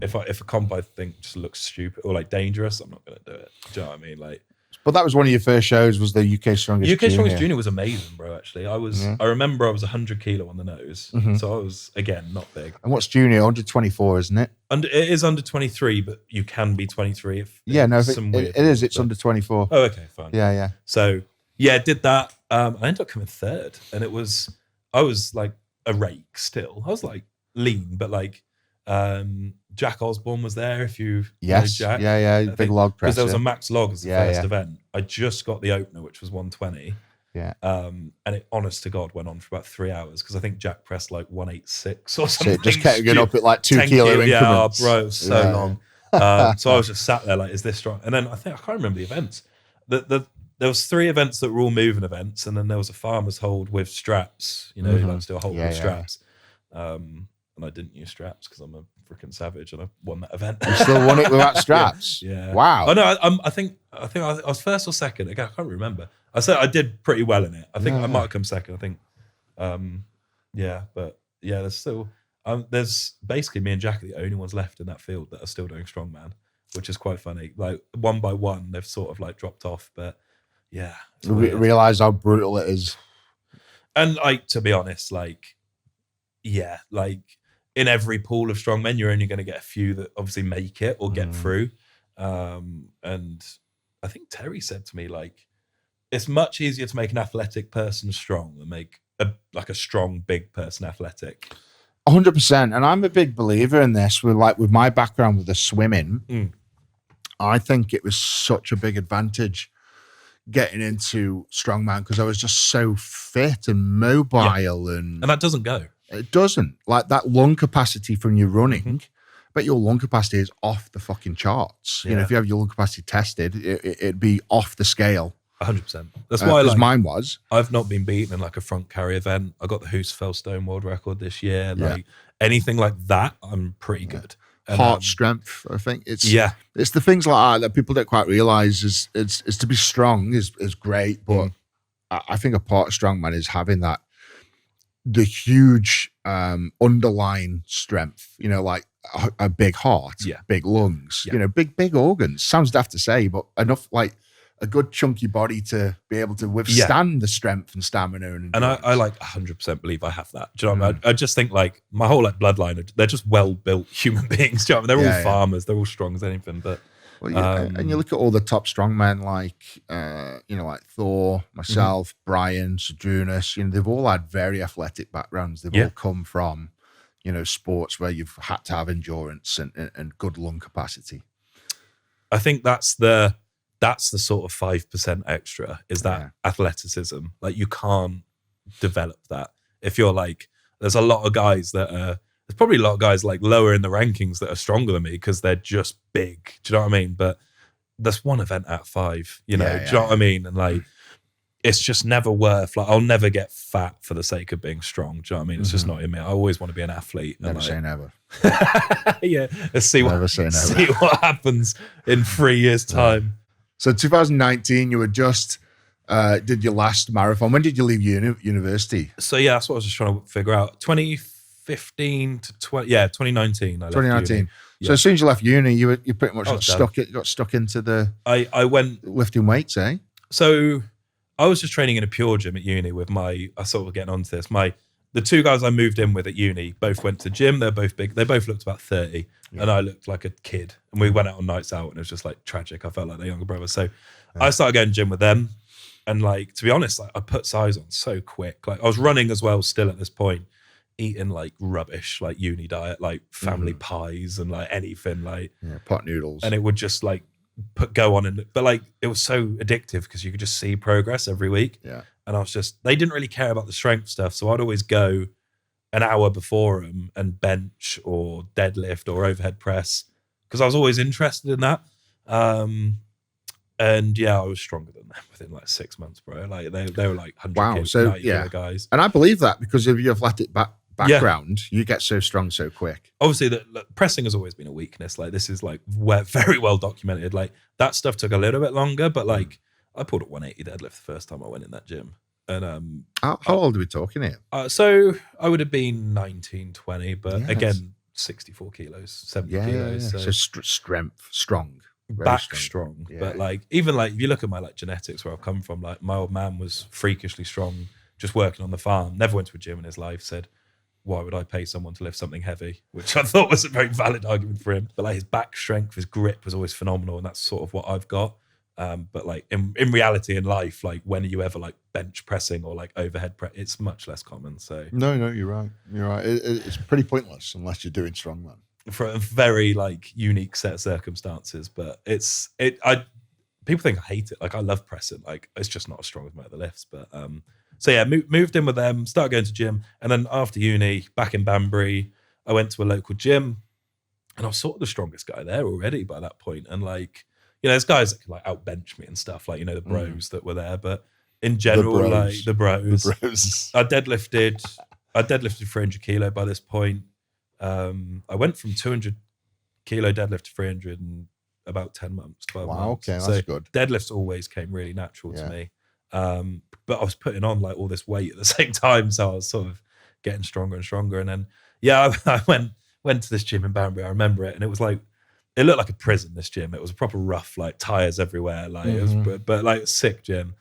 if a comp I think just looks stupid or like dangerous, I'm not going to do it. Do you know what I mean? Like, but that was one of your first shows. Was the UK Strongest UK Junior. Strongest Junior was amazing, bro. Actually, I remember I was 100 kilo on the nose, so I was again not big. And what's junior? 124, isn't it? It is under 23, but you can be 23 if Yeah, no, some weird it is. It's stuff. under 24. Oh, okay, fine. Yeah. So yeah, did that. I ended up coming third, and I was like a rake still. I was like lean, but like Jack Osborne was there. If you know Jack, yeah, big log presser. because there was a max log as the first yeah. event. I just got the opener, which was 120. Yeah. And it, honest to God, went on for about 3 hours because I think Jack pressed like 186 or So something. it just kept going up at like 2 10 kilo Yeah, increments. bro, it was so long. So I was just sat there like, is this strong? And then I can't remember the events. There was 3 events that were all moving events, and then there was a farmer's hold with straps. You like to do a hold with straps. And I didn't use straps because I'm a freaking savage, and I won that event. You still won it without straps? Yeah. Wow. Oh no, I think I was first or second. Again, I can't remember. I said I did pretty well in it. I think Yeah, I might have come second. I think, but yeah, there's still there's basically me and Jack are the only ones left in that field that are still doing strongman, which is quite funny. Like one by one, they've sort of like dropped off, but yeah, it's weird. Realize how brutal it is. And like, to be honest, like, yeah, like in every pool of strongmen, you're only going to get a few that obviously make it or get through. And I think Terry said to me, like, it's much easier to make an athletic person strong than make a strong, big person athletic. 100%. And I'm a big believer in this with my background with the swimming. I think it was such a big advantage getting into strongman because I was just so fit and mobile and that doesn't go. It doesn't. Like that lung capacity from your running, but your lung capacity is off the fucking charts. You know, if you have your lung capacity tested, it'd be off the scale. 100%. That's why like, mine was. I've not been beaten in like a front carry event. I got the Husfeldstone world record this year. Like anything like that, I'm pretty good. And, heart strength, I think it's the things like that people don't quite realize is to be strong is great, but I think a part of strongman is having the huge underlying strength, you know, like a big heart, big lungs, you know, big organs. Sounds daft to say, but enough like a good chunky body to be able to withstand the strength and stamina. And I like 100% believe I have that. Do you know what I mean? I just think like my whole like bloodline, they're just well-built human beings. Do you know what I mean? They're all farmers. They're all strong as anything. But and you look at all the top strongmen like, you know, like Thor, myself, Brian, Sadrunas, you know, they've all had very athletic backgrounds. They've all come from, you know, sports where you've had to have endurance and good lung capacity. I think that's the sort of 5% extra is that athleticism. Like you can't develop that. If you're like, there's a lot of guys there's probably a lot of guys like lower in the rankings that are stronger than me because they're just big. Do you know what I mean? But there's one event out of 5, you know, do you know what I mean? And like, it's just never worth, like, I'll never get fat for the sake of being strong. Do you know what I mean? It's just not in me. I always want to be an athlete. Never say never. Let's see what happens in 3 years' time. So 2019, you were just did your last marathon. When did you leave university? So yeah, that's what I was just trying to figure out. 2015 to 2019. 2019. So as soon as you left uni, you pretty much got stuck into the. I went lifting weights, eh? So I was just training in a pure gym at uni with I sort of getting onto this. The 2 guys I moved in with at uni both went to gym. They're both big. They both looked about 30, and I looked like a kid. And we went out on nights out, and it was just like tragic. I felt like their younger brother. So I started going to gym with them, and like to be honest, like I put size on so quick. Like I was running as well, still at this point, eating like rubbish, like uni diet, like family pies and like anything, like pot noodles, and it would just like go on but like it was so addictive because you could just see progress every week. And I was they didn't really care about the strength stuff. So I'd always go an hour before them and bench or deadlift or overhead press because I was always interested in that. And I was stronger than them within like 6 months, bro. Like they were like 100 kilo guys. And I believe that because of your athletic background, you get so strong so quick. Obviously, pressing has always been a weakness. Like this is like very well documented. Like that stuff took a little bit longer, but like I pulled a 180 deadlift the first time I went in that gym. And how old are we talking here? So I would have been 19, 20, but again, 64 kilos, 70 kilos. So strength, strong. Back strong. But like even like if you look at my like genetics where I've come from, like my old man was freakishly strong, just working on the farm, never went to a gym in his life, said, why would I pay someone to lift something heavy? Which I thought was a very valid argument for him. But like his back strength, his grip was always phenomenal, and that's sort of what I've got. But like in reality in life, like when are you ever like bench pressing or like overhead press? It's much less common. So no, you're right. You're right. It's pretty pointless unless you're doing strongman. For a very like unique set of circumstances, but people think I hate it. Like I love pressing. Like it's just not as strong as my other lifts. But so yeah, moved in with them, started going to gym, and then after uni, back in Banbury, I went to a local gym, and I was sort of the strongest guy there already by that point. And like, you know, there's guys that can like outbench me and stuff, like, you know, the bros that were there. But in general, like the bros. I deadlifted 300 kilo by this point. I went from 200 kilo deadlift to 300 in about 10 months, 12 months. Okay, that's good. Deadlifts always came really natural to me. But I was putting on like all this weight at the same time, so I was sort of getting stronger and stronger. And then I went to this gym in Banbury. I remember it, and it was like, it looked like a prison. This gym, it was a proper rough, like tires everywhere, like it was, but like a sick gym.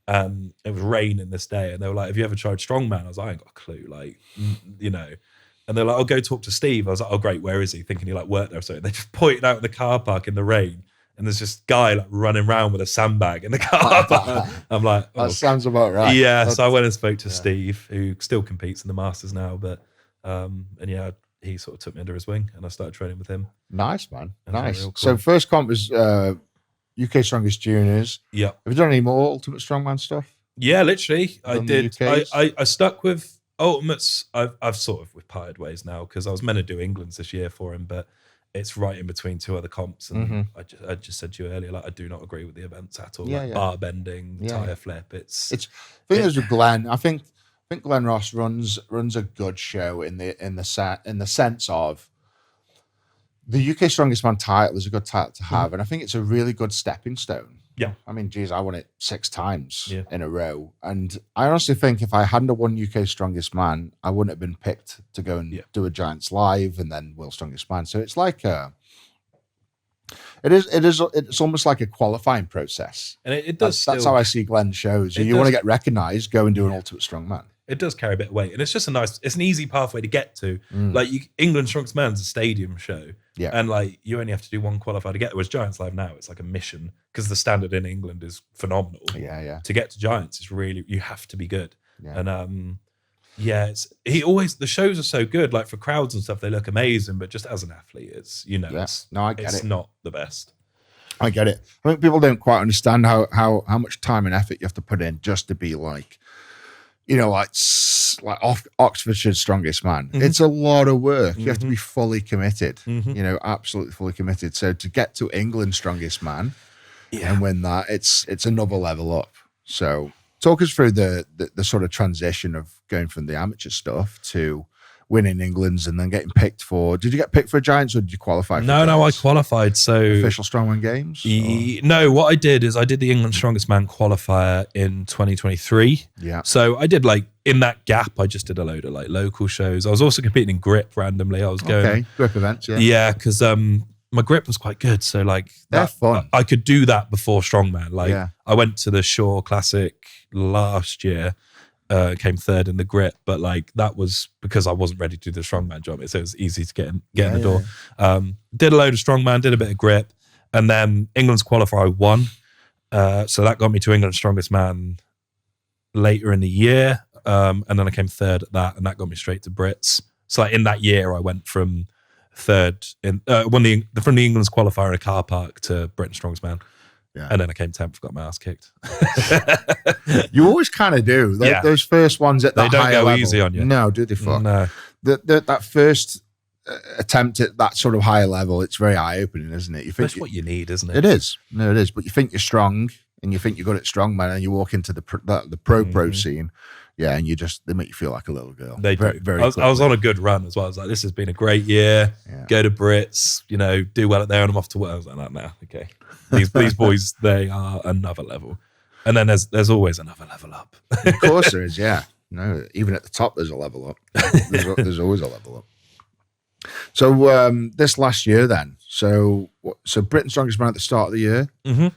It was raining this day, and they were like, "Have you ever tried strongman?" I was like, "I ain't got a clue," like, you know. And they're like, "I'll go talk to Steve." I was like, "Oh, great, where is he?" Thinking he like worked there. So they just pointed out in the car park in the rain, and there's this guy like running around with a sandbag in the car park. I'm like, "Oh, That sounds about right. yeah." So I went and spoke to Steve, who still competes in the Masters now, but and yeah, he sort of took me under his wing, and I started training with him. Nice, man. And they're Nice. real cool. So first comp was UK Strongest Juniors. Yeah. Have you done any more Ultimate Strongman stuff? Yeah, literally. I On the did. UKs? I stuck with Ultimates. I've sort of with parted ways now, because I was meant to do England's this year for him, but it's right in between two other comps. And I just said to you earlier, like, I do not agree with the events at all. Yeah, like yeah. bar bending, Yeah, tire yeah. flip. It's I think there's with Glenn. I think Glenn Ross runs a good show in the sense of the UK Strongest Man title is a good title to have, and I think it's a really good stepping stone. Yeah. I mean, geez, I won it 6 times Yeah. in a row, and I honestly think if I hadn't have won UK Strongest Man, I wouldn't have been picked to go and do a Giants Live and then World Strongest Man. So it's like it's almost like a qualifying process. and it does. That's how I see Glenn shows. It You want to does- get recognized, go and do an Ultimate Strongman. It does carry a bit of weight, and it's just it's an easy pathway to get to. Like England Strongest Man's a stadium show, Yeah. and like you only have to do one qualifier to get there. Whereas Giants Live now, it's like a mission, because the standard in England is phenomenal. Yeah. To get to Giants is really, you have to be good. Yeah. And the shows are so good. Like for crowds and stuff, they look amazing, but just as an athlete, it's I get it's it. not the best. I get it. I think people don't quite understand how much time and effort you have to put in just to be like, like Oxfordshire's Strongest Man. It's a lot of work. You have to be fully committed, absolutely fully committed. So to get to England's Strongest Man and win that, it's another level up. So talk us through the sort of transition of going from the amateur stuff to winning England's and then getting picked for. Did you get picked for Giants or did you qualify for No, I Giants? qualified. So Official Strongman Games? no, what I did is I did the England Strongest Man qualifier in 2023. Yeah. So I did like in that gap, I just did a load of like local shows. I was also competing in grip randomly. I was going, Okay, grip events, yeah. yeah, because my grip was quite good. So like They're fun. I could do that before Strongman. Like Yeah. I went to the Shore Classic last year, came third in the grip, but like that was because I wasn't ready to do the Strongman job. So it was easy to get in the door. Did a load of Strongman, did a bit of grip, and then England's qualifier I won. So that got me to England's Strongest Man later in the year. And then I came third at that, and that got me straight to Brits. So like in that year, I went from third in from the England's qualifier in a car park to Britain's Strongest Man. Yeah. And then I came 10th, got my ass kicked. You always kind of do. Those first ones at They that don't higher go level. easy on you. No, do they fuck? No. That first attempt at that sort of higher level, it's very eye-opening, isn't it? You think That's what you need, isn't it? it is. No, it is. But you think you're strong and you think you're good at strongman and you walk into the pro scene, yeah, and they make you feel like a little girl. They very, do. very I was on a good run as well. I was like, this has been a great year. Yeah. Go to Brits, do well at there, and I'm off to work. I was like, no, okay. These boys, they are another level. And then there's always another level up. Of course there is, yeah. No, even at the top, there's a level up. There's always a level up. So this last year, then, so Britain's Strongest Man at the start of the year, 4th,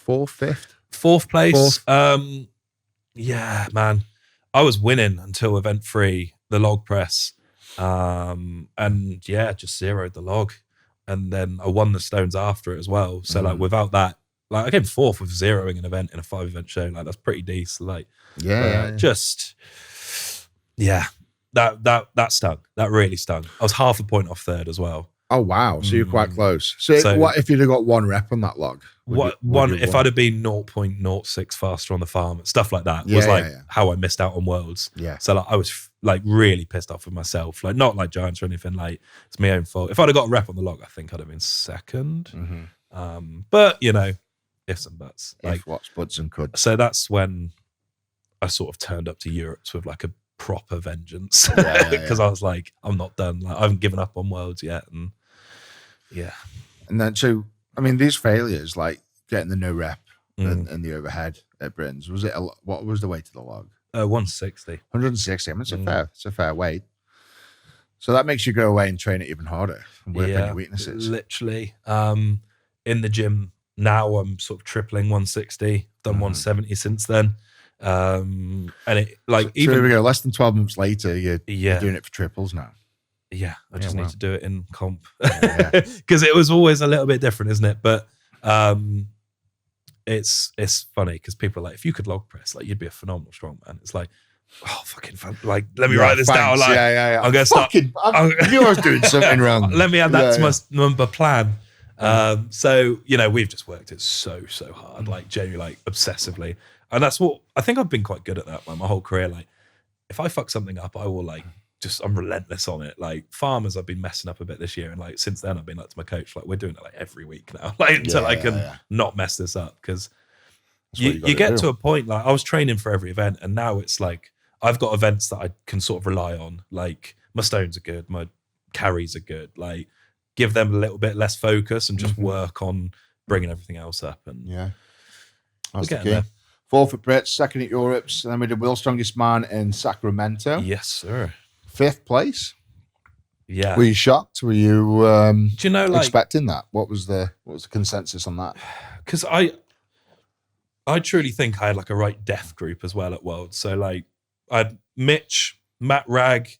5th, 4th place. 4th. Yeah, man. I was winning until event 3, the log press. And yeah, just zeroed the log. And then I won the stones after it as well. So like without that, like I came 4th with zeroing an event in a 5-event show. Like that's pretty decent. Like just that stung. That really stung. I was half a point off 3rd as well. Oh wow! So you're quite close. So what if you'd have got 1 rep on that log? If I'd have been 0.06 faster on the farm, stuff like that was how I missed out on Worlds. Yeah. So like I was like really pissed off with myself. Like not like Giants or anything. Like it's my own fault. If I'd have got a rep on the log, I think I'd have been 2nd. But ifs and buts. Like If, what's, buts and could. so that's when I sort of turned up to Europe with like a proper vengeance because I was like, I'm not done. Like I haven't given up on Worlds yet. And And then, so, I mean, these failures, like getting the no rep and the overhead, at Britain's? Was it what was the weight of the log? 160. 160. I mean, it's a fair weight. So that makes you go away and train it even harder and work on your weaknesses. Literally. In the gym now, I'm sort of tripling 160. Done 170 since then. And it like so even here we go. Less than 12 months later, you're doing it for triples now. Yeah, I just need to do it in comp Yeah. because it was always a little bit different, isn't it? But it's funny because people are like, if you could log press, like you'd be a phenomenal strongman. It's like, oh fucking fun. Like, let me write this down. Like, I'm gonna start. I knew I was doing something wrong. Let me add that to my number plan. So we've just worked it so hard, like genuinely, like obsessively, and that's what I think I've been quite good at that. Like my whole career, like if I fuck something up, I will like. I'm relentless on it. Like farmers, I've been messing up a bit this year, and like since then, I've been like to my coach, like we're doing it like every week now, like until I can not mess this up. Because you get to a point like I was training for every event, and now it's like I've got events that I can sort of rely on. Like my stones are good, my carries are good. Like give them a little bit less focus and just work on bringing everything else up. And that's the key. There. 4th at Brits, 2nd at Europe's, and then we did World's Strongest Man in Sacramento. Yes, sir. 5th place. Yeah. Were you shocked? Were you do you know, like, expecting that? What was the consensus on that? Because I truly think I had like a right death group as well at Worlds. So like I had Mitch, Matt Ragg,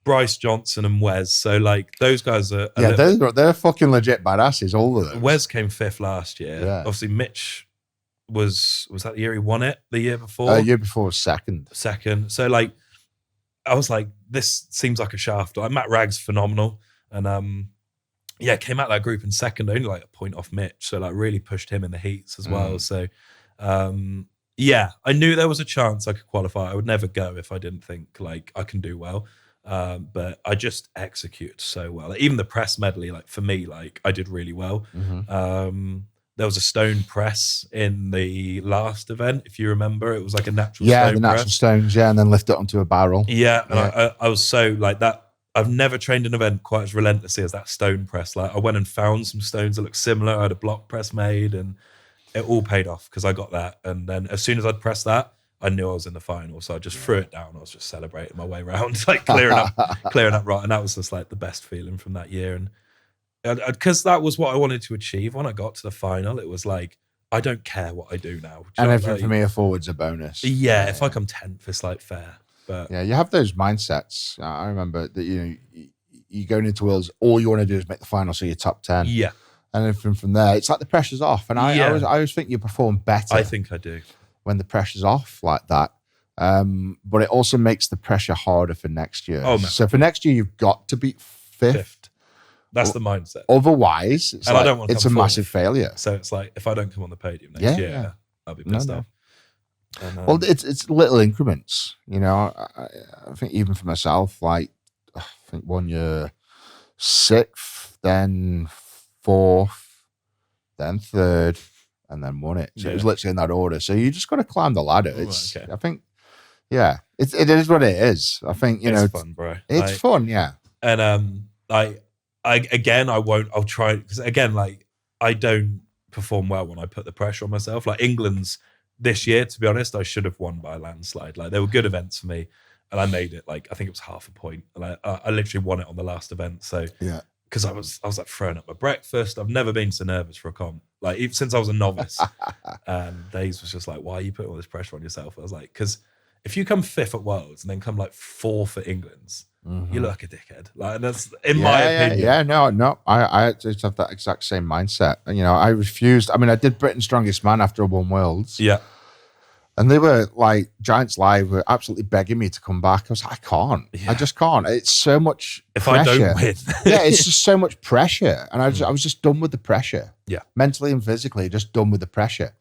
Bryce Johnson and Wes. So like those guys are they're fucking legit badasses, all of them. Wes came 5th last year. Yeah. Obviously Mitch was that the year he won it? The year before? Year before was second. So like I was like, this seems like a shaft. Like Matt Ragg's phenomenal. And came out of that group in second, only like a point off Mitch. So like really pushed him in the heats as well. So I knew there was a chance I could qualify. I would never go if I didn't think like I can do well. But I just executed so well. Like, even the press medley, like for me, like I did really well. There was a stone press in the last event, if you remember. It was like a natural stone the natural press. Stones, and then lift it onto a barrel. And I was so like that. I've never trained an event quite as relentlessly as that stone press. Like I went and found some stones that looked similar. I had a block press made, and it all paid off because I got that. And then as soon as I'd pressed that, I knew I was in the final. So I just threw it down. I was just celebrating my way around, like clearing up right. And that was just like the best feeling from that year. And because that was what I wanted to achieve. When I got to the final, it was like, I don't care what I do now. And everything for me, a forward's a bonus. Yeah, if I come 10th, it's like fair. But yeah, you have those mindsets. I remember that, you going into Worlds, all you want to do is make the final, so you're top 10. Yeah. And then from there, it's like the pressure's off. And I always think you perform better. I think I do. When the pressure's off like that. But it also makes the pressure harder for next year. Oh, man. So for next year, you've got to be fifth. That's the mindset. Otherwise, it's I don't want to it's a massive failure. So it's like, if I don't come on the podium next year, I'll be pissed off. And, well, it's little increments. I think even for myself, like, I think 1 year 6th, then 4th, then 3rd, and then won it. So it was literally in that order. So you just got to climb the ladder. I think, it is what it is. I think, it's fun, bro. It's fun, yeah. And I'll try, because again, like, I don't perform well when I put the pressure on myself. Like England's this year, to be honest, I should have won by a landslide. Like, they were good events for me, and I made it, like, I think it was half a point. And I literally won it on the last event. So yeah, because I was like throwing up my breakfast. I've never been so nervous for a comp, like even since I was a novice. And Days was just like, why are you putting all this pressure on yourself? I was like, because if you come 5th at Worlds and then come like 4th at England's, you look like a dickhead. Like, and that's in my opinion. Yeah, no. I just have that exact same mindset. And I refused. I mean, I did Britain's Strongest Man after I won Worlds. Yeah. And they were like, Giants Live were absolutely begging me to come back. I was like, I can't. Yeah. I just can't. It's so much pressure. I don't win. Yeah, it's just so much pressure. And I was just done with the pressure. Yeah. Mentally and physically, just done with the pressure.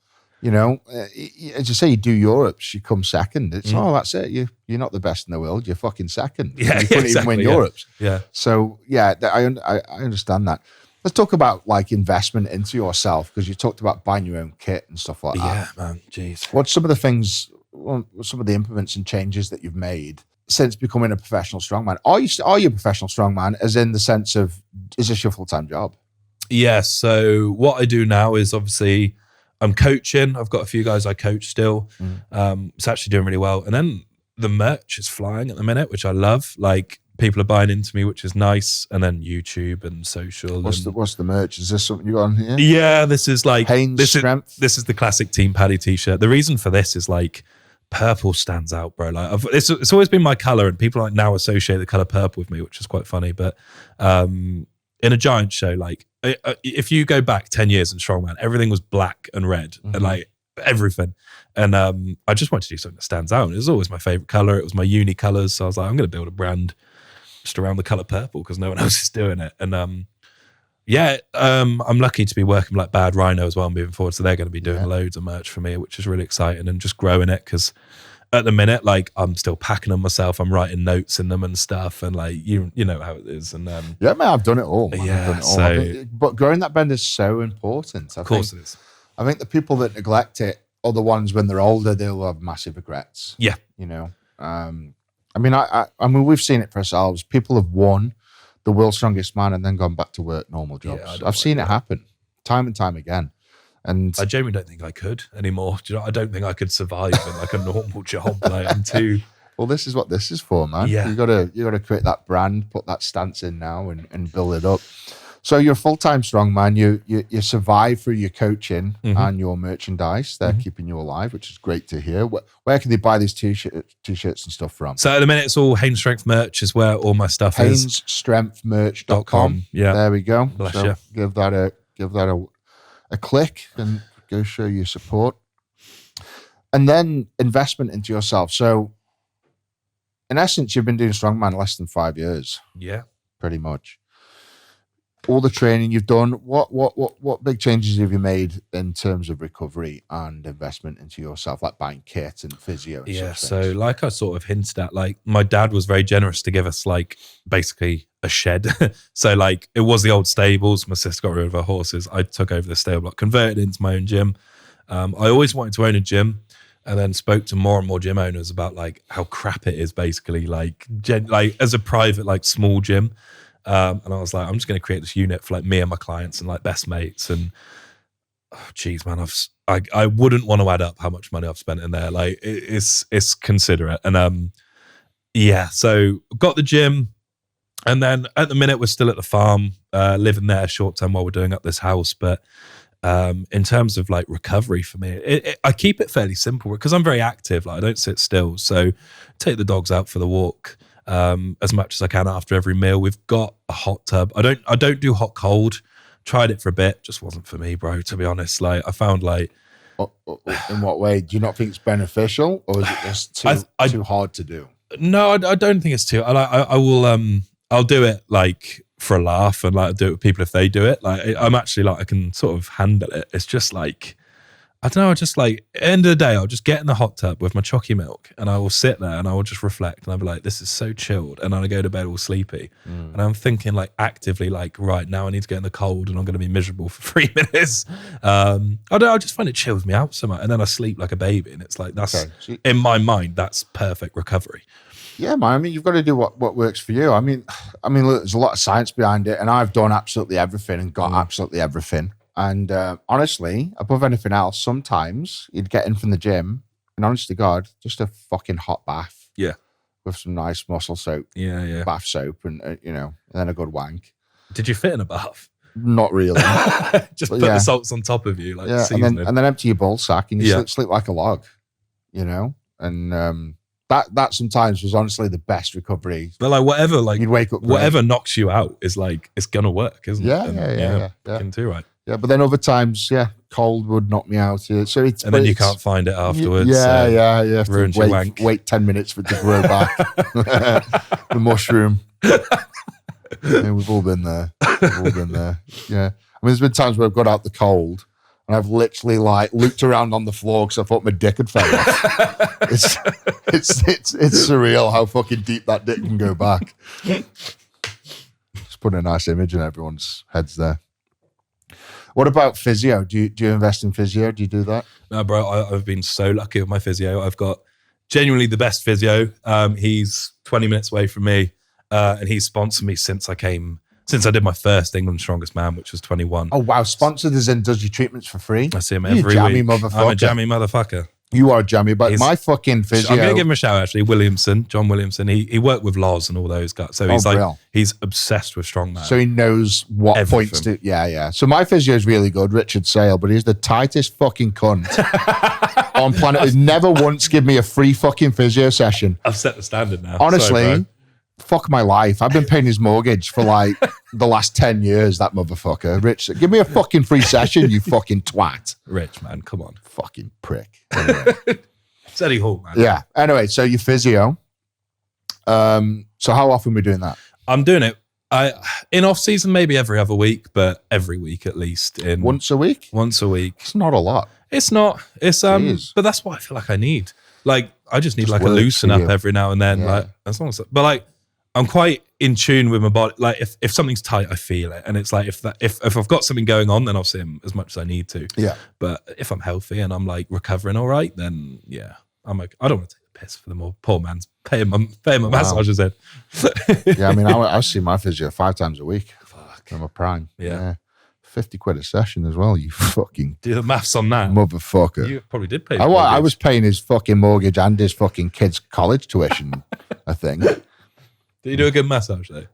As you say, you do Europe's, you come second. It's, that's it. You're not the best in the world. You're fucking second. Yeah, you couldn't even win Europe's. Yeah. So, I understand that. Let's talk about like investment into yourself, because you talked about buying your own kit and stuff like that. Yeah, man. Jeez. What's some of the improvements and changes that you've made since becoming a professional strongman? Are you a professional strongman, as in the sense of, is this your full-time job? Yeah. So what I do now is, obviously, I'm coaching. I've got a few guys I coach still. It's actually doing really well. And then the merch is flying at the minute, which I love. Like people are buying into me, which is nice. And then YouTube and social. What's the merch? Is this something you got on here? Yeah, this is like Haynes Strength. This is the classic Team Paddy t-shirt. The reason for this is like purple stands out, bro. Like it's always been my color, and people like now associate the color purple with me, which is quite funny. But in a giant show, like if you go back 10 years in strongman, everything was black and red, and like everything. And I just wanted to do something that stands out. And it was always my favorite color. It was my uni colors. So I was like, I'm going to build a brand just around the color purple because no one else is doing it. And I'm lucky to be working with like Bad Rhino as well moving forward. So they're going to be doing loads of merch for me, which is really exciting, and just growing it because at the minute, like I'm still packing them myself. I'm writing notes in them and stuff, and like you know how it is. And yeah, man, I've done it all. Man. Yeah, I've done it all. But growing that brand is so important. Of course it is. I think the people that neglect it are the ones when they're older, they'll have massive regrets. Yeah, you know. I mean, we've seen it for ourselves. People have won the world's strongest man and then gone back to work normal jobs. Yeah, I've seen it happen time and time again. And I genuinely don't think I could anymore. Do you know? I don't think I could survive in like a normal job. Like I'm too. Well, this is what this is for, man. Yeah. You gotta create that brand, put that stance in now, and build it up. So you're a full-time strongman. You survive through your coaching and your merchandise. They're keeping you alive, which is great to hear. Where can they buy these t-shirts and stuff from? So at the minute, it's all Haynes Strength merch is where all my stuff is. HaynesStrengthMerch.com. Yeah, there we go. Bless so you. Give that a click and go show your support. And then investment into yourself. So in essence, you've been doing strongman less than 5 years. Yeah, pretty much. All the training you've done, what big changes have you made in terms of recovery and investment into yourself, like buying kit and physio? And yeah. such So things? like I sort of hinted at, like my dad was very generous to give us like basically a shed. So like it was the old stables. My sister got rid of her horses. I took over the stable block, converted it into my own gym. I always wanted to own a gym, and then spoke to more and more gym owners about like how crap it is basically like as a private like small gym. And I was like, I'm just going to create this unit for like me and my clients and like best mates. And geez, man, I wouldn't want to add up how much money I've spent in there. Like it's considerate. And so got the gym, and then at the minute we're still at the farm, living there short term while we're doing up this house. But in terms of like recovery for me, I keep it fairly simple because I'm very active. Like I don't sit still. So take the dogs out for the walk. As much as I can after every meal. We've got a hot tub. I don't do hot cold. Tried it for a bit, just wasn't for me, bro. To be honest, like I found like. In what way? Do you not think it's beneficial, or is it just too hard to do? No, I don't think it's too. I will. I'll do it like for a laugh, and like do it with people if they do it. Like I'm actually like I can sort of handle it. It's just like. I don't know, just like, at the end of the day, I'll just get in the hot tub with my chalky milk and I will sit there and I will just reflect and I'll be like, this is so chilled. And then I go to bed all sleepy. And I'm thinking like actively like, right now I need to get in the cold and I'm going to be miserable for 3 minutes. I don't know, I just find it chills me out so much. And then I sleep like a baby, and it's like, that's, in my mind, that's perfect recovery. Yeah, man. I mean, you've got to do what works for you. I mean, look, there's a lot of science behind it, and I've done absolutely everything and got absolutely everything. And honestly, above anything else, sometimes you'd get in from the gym, and honest to God, just a fucking hot bath. Yeah. With some nice muscle soap. Yeah. Bath soap, and and then a good wank. Did you fit in a bath? Not really. Just put the salts on top of you, like and then empty your ball sack, and you sleep like a log. And that sometimes was honestly the best recovery. But like whatever, like you'd wake up, whatever knocks you out is like it's gonna work, isn't it? Yeah. Can do right. Yeah, but then other times, cold would knock me out. So and then you can't find it afterwards. Yeah. Ruins your wank. Wait 10 minutes for it to grow back. The mushroom. Yeah, we've all been there. Yeah. I mean, there's been times where I've got out the cold and I've literally like looked around on the floor because I thought my dick had fell off. It's surreal how fucking deep that dick can go back. Just putting a nice image in everyone's heads there. What about physio? Do you invest in physio? Do you do that? No, bro. I've been so lucky with my physio. I've got genuinely the best physio. He's 20 minutes away from me, and he's sponsored me since since I did my first England Strongest Man, which was 21. Oh, wow. Sponsored us and does your treatments for free. I see him You every jammy week. motherfucker. I'm a jammy motherfucker. You are jammy, but He's- my fucking physio. I'm going to give him a shout, actually. John Williamson. He worked with Loz and all those guys. So he's real. he's obsessed with strongman. So he knows what Everything. points to. Yeah. So my physio is really good, Richard Sale, but he's the tightest fucking cunt on planet. He's never once give me a free fucking physio session. I've set the standard now. Honestly, Sorry, bro. fuck my life. I've been paying his mortgage for like the last 10 years, that motherfucker. Rich, give me a fucking free session, you fucking twat. Rich, man, come on. Fucking prick. Anyway. It's Eddie Hall, man. Yeah. Anyway, so your physio. So how often are we doing that? I'm doing it. In off season, maybe every other week, but every week at least. Once a week? Once a week. It's not a lot. It's not. It's Jeez. but that's what I feel like I need. Like I just need Just like a works loosen for up you. every now and then. Yeah. Like as long as, but like I'm quite in tune with my body. Like if something's tight, I feel it, and it's like if I've got something going on, then I'll see him as much as I need to. Yeah. But if I'm healthy and I'm like recovering all right, then yeah, I'm okay. I don't want to take the piss for the poor man's paying my massager's head. Yeah, I mean, I see my physio 5 times a week. Fuck. I'm a prime. Yeah. 50 quid a session as well, you fucking Do the maths on that. motherfucker. You probably did pay. I was paying his fucking mortgage and his fucking kid's college tuition, I think. Did you do a good massage though?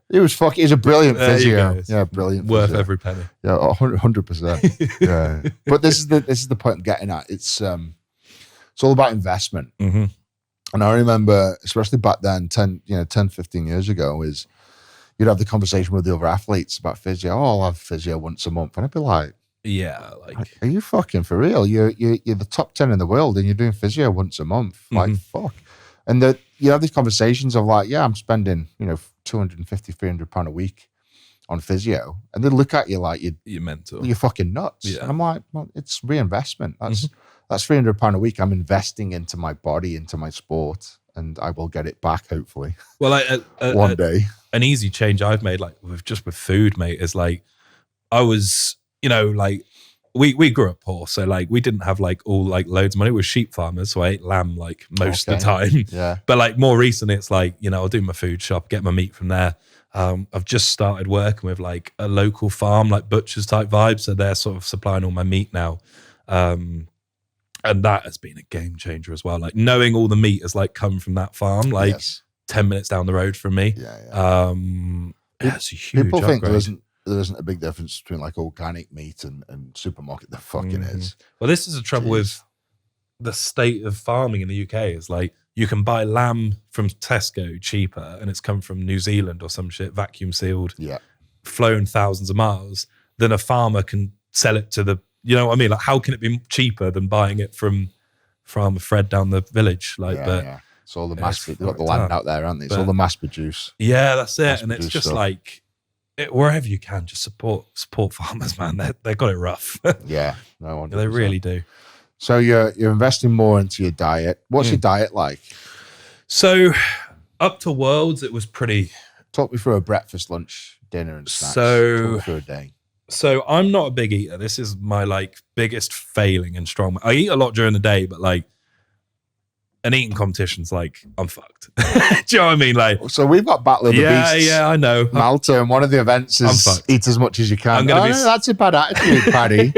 He's a brilliant There you physio. go. Yeah, brilliant. Worth physio. every penny. Yeah, 100%. Yeah. But this is the point I'm getting at. It's all about investment. Mm-hmm. And I remember, especially back then, 10, 15 years ago, is you'd have the conversation with the other athletes about physio. Oh, I'll have physio once a month. And I'd be like, Yeah, like are you fucking for real? You're the top 10 in the world and you're doing physio once a month. Like, fuck. And you have these conversations of like, yeah, I'm spending, 250, 300 pound a week on physio. And they look at you like you're mental. you're fucking nuts. Yeah. And I'm like, well, it's reinvestment. That's 300 pound a week. I'm investing into my body, into my sport, and I will get it back hopefully Well, like one day. an easy change I've made, like with food, mate, is like I was, like we grew up poor, so like we didn't have like all like loads of money. We were sheep farmers, so I ate lamb like most of the time. Yeah. But like more recently, it's like I'll do my food shop, get my meat from there. I've just started working with like a local farm, like butchers type vibe, so they're sort of supplying all my meat now. And that has been a game changer as well. Like knowing all the meat has like come from that farm, like Yes. 10 minutes down the road from me. Yeah. It's a huge People think there upgrade. isn't a big difference between like organic meat and supermarket. There fucking is. Well, this is the trouble Jeez. with the state of farming in the UK is like you can buy lamb from Tesco cheaper and it's come from New Zealand or some shit, vacuum sealed, Yeah. flown thousands of miles, than a farmer can sell it to the, you know what I mean? Like how can it be cheaper than buying it from Farmer Fred down the village? Like, but Yeah. It's all the Yeah, mass. it's They've got the fucked land up. out there, aren't they? It's But- all the mass produce. yeah, that's it. Mass And it's produced just stuff. like wherever you can, just support farmers, man. They got it rough. Yeah. No one. They really do. So you're investing more into your diet. What's your diet like? So up to Worlds, it was pretty. Talk me through a breakfast, lunch, dinner, and snacks. So- Talk me through a day. So I'm not a big eater. This is my like biggest failing in strongman. I eat a lot during the day, but like an eating competition's like I'm fucked. Do you know what I mean? Like So we've got Battle of the Beasts. yeah, I know. Malta, and one of the events I'm is fucked. eat as much as you can. I'm gonna be no, that's a bad attitude, Paddy.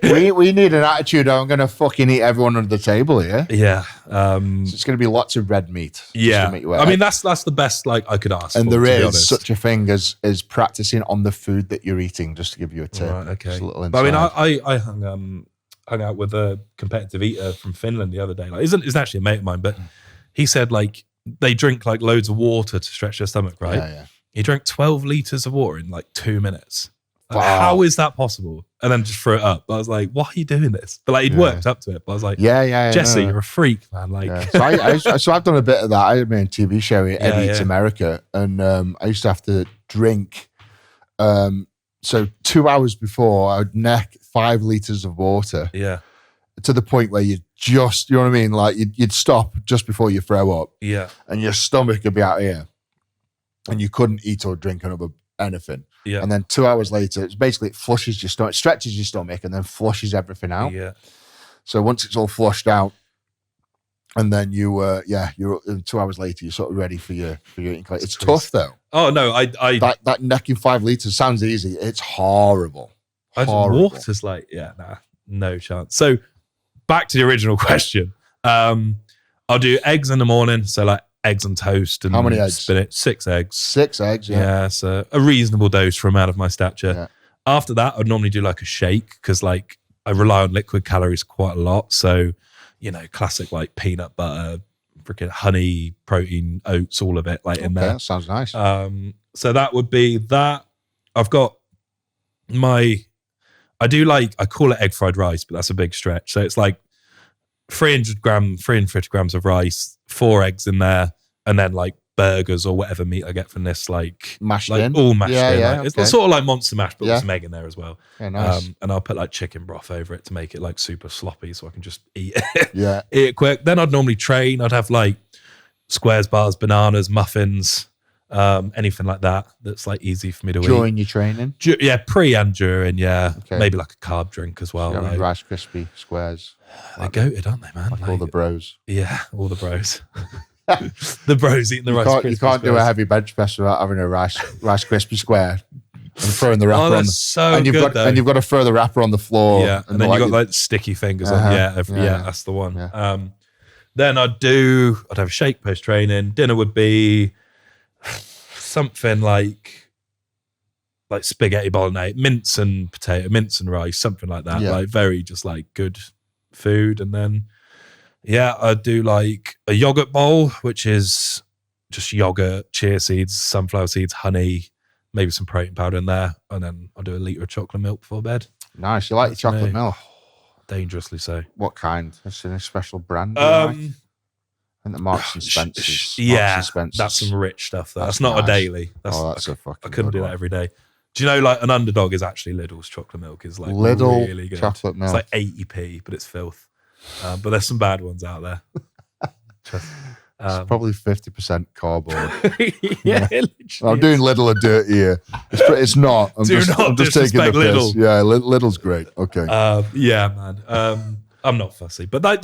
we need an attitude. I'm going to fucking eat everyone under the table here. Yeah, So it's going to be lots of red meat. just to yeah. make you I mean that's the best like I could ask. and for, there to be is honest. such a thing as practicing on the food that you're eating. Just to give you a tip. Right, okay. Just a little But I mean, insight. I hung out with a competitive eater from Finland the other day. Like, isn't actually a mate of mine, but he said like they drink like loads of water to stretch their stomach, right? Yeah. He drank 12 liters of water in like 2 minutes. Like, Wow. how is that possible? And then just threw it up. I was like, why are you doing this? But like he'd Yeah. worked up to it. But I was like, Yeah. Jesse, no. you're a freak, man. Like, Yeah. So I've done a bit of that. I had my own TV show, Eddie Eats yeah. America, and I used to have to drink. So 2 hours before, I would neck 5 liters of water yeah, to the point where you just, you know what I mean? Like you'd stop just before you throw up, yeah, and your stomach would be out here, and you couldn't eat or drink another anything. yeah, And then 2 hours later, it's basically it flushes your stomach, stretches your stomach, and then flushes everything out. yeah. So once it's all flushed out, and then you're 2 hours later, you're sort of ready for your eating. It's tough though. Oh no, I That necking 5 liters sounds easy. It's horrible. Horrible. water's like, yeah, nah, no chance. So back to the original question. I'll do eggs in the morning, so like eggs and toast and How many eggs? spinach. 6 eggs. 6 eggs, yeah. Yeah, so a reasonable dose for a man of my stature. Yeah. After that, I'd normally do like a shake because like I rely on liquid calories quite a lot. So, you know, classic like peanut butter, freaking honey, protein, oats, all of it like in there. That sounds nice. So that would be that. I've got I call it egg fried rice, but that's a big stretch. So it's like 350 grams of rice, 4 eggs in there, and then like burgers or whatever meat I get from this, like Mashed like in? all mashed Yeah, in. yeah, Like, okay. It's sort of like monster mash, but Yeah. with some egg in there as well. Yeah, nice. And I'll put like chicken broth over it to make it like super sloppy, so I can just eat it, Yeah. eat it quick. Then I'd normally train. I'd have like squares, bars, bananas, muffins, anything like that. That's like easy for me to eat. During your training? Yeah, pre and during. Yeah, Okay. maybe like a carb drink as well. You have Like, Rice Krispie squares. they're goated, aren't they, man? Like all the bros. Yeah, all the bros. The bros eating the Rice You Krispies can't do a squares. heavy bench press without having a Rice Krispie square and throwing the wrapper Oh, on. that's so And you've good, got you've got to throw the wrapper on the floor. Yeah, and then you got like sticky fingers Uh-huh. on. Yeah, Yeah. that's the one. Yeah. Then I'd have a shake post training. Dinner would be something like spaghetti bolognese, mince and rice, something like that. Yeah. Like very just like good food. And then I'd do like a yogurt bowl, which is just yogurt, chia seeds, sunflower seeds, honey, maybe some protein powder in there, and then I'll do a litre of chocolate milk before bed. Nice. You like your That's chocolate me. milk? Dangerously so. What kind? Is it a special brand? you like? I think the Marks and Spencer's. Yeah, Marks and Spencer's. that's some rich stuff. Though. That's That's not nice. a daily. That's I a fucking couldn't good do that one. every day. Do you know, like an underdog is actually Lidl's chocolate milk is like Lidl really good. chocolate milk. It's like 80p, but it's filth. But there's some bad ones out there. It's probably 50% cardboard. Yeah, I'm doing Lidl a dirty here. It's not. I'm Do just taking the disrespect piss. Lidl. Yeah, Lidl's great. Okay. Yeah, man. I'm not fussy, but I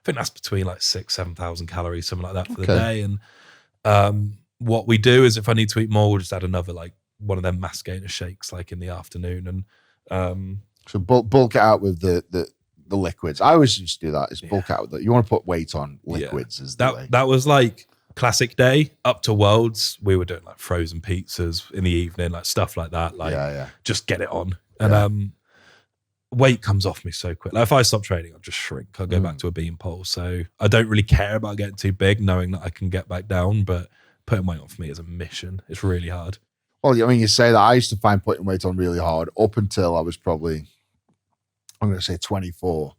think that's between like 6,000-7,000 calories, something like that for the day. And what we do is if I need to eat more, we'll just add another like one of them mass gainer shakes like in the afternoon. And So bulk it out with the liquids. I always used to do that. Is bulk out with it. You want to put weight on liquids. Is the way. that was like classic day up to Worlds. We were doing like frozen pizzas in the evening, like stuff like that. Like just get it on. And weight comes off me so quick. Like if I stop training, I'll just shrink. I'll go back to a bean pole. So I don't really care about getting too big, knowing that I can get back down. But putting weight on for me is a mission. It's really hard. Well, I mean, you say that. I used to find putting weight on really hard up until I was probably, I'm going to say 24.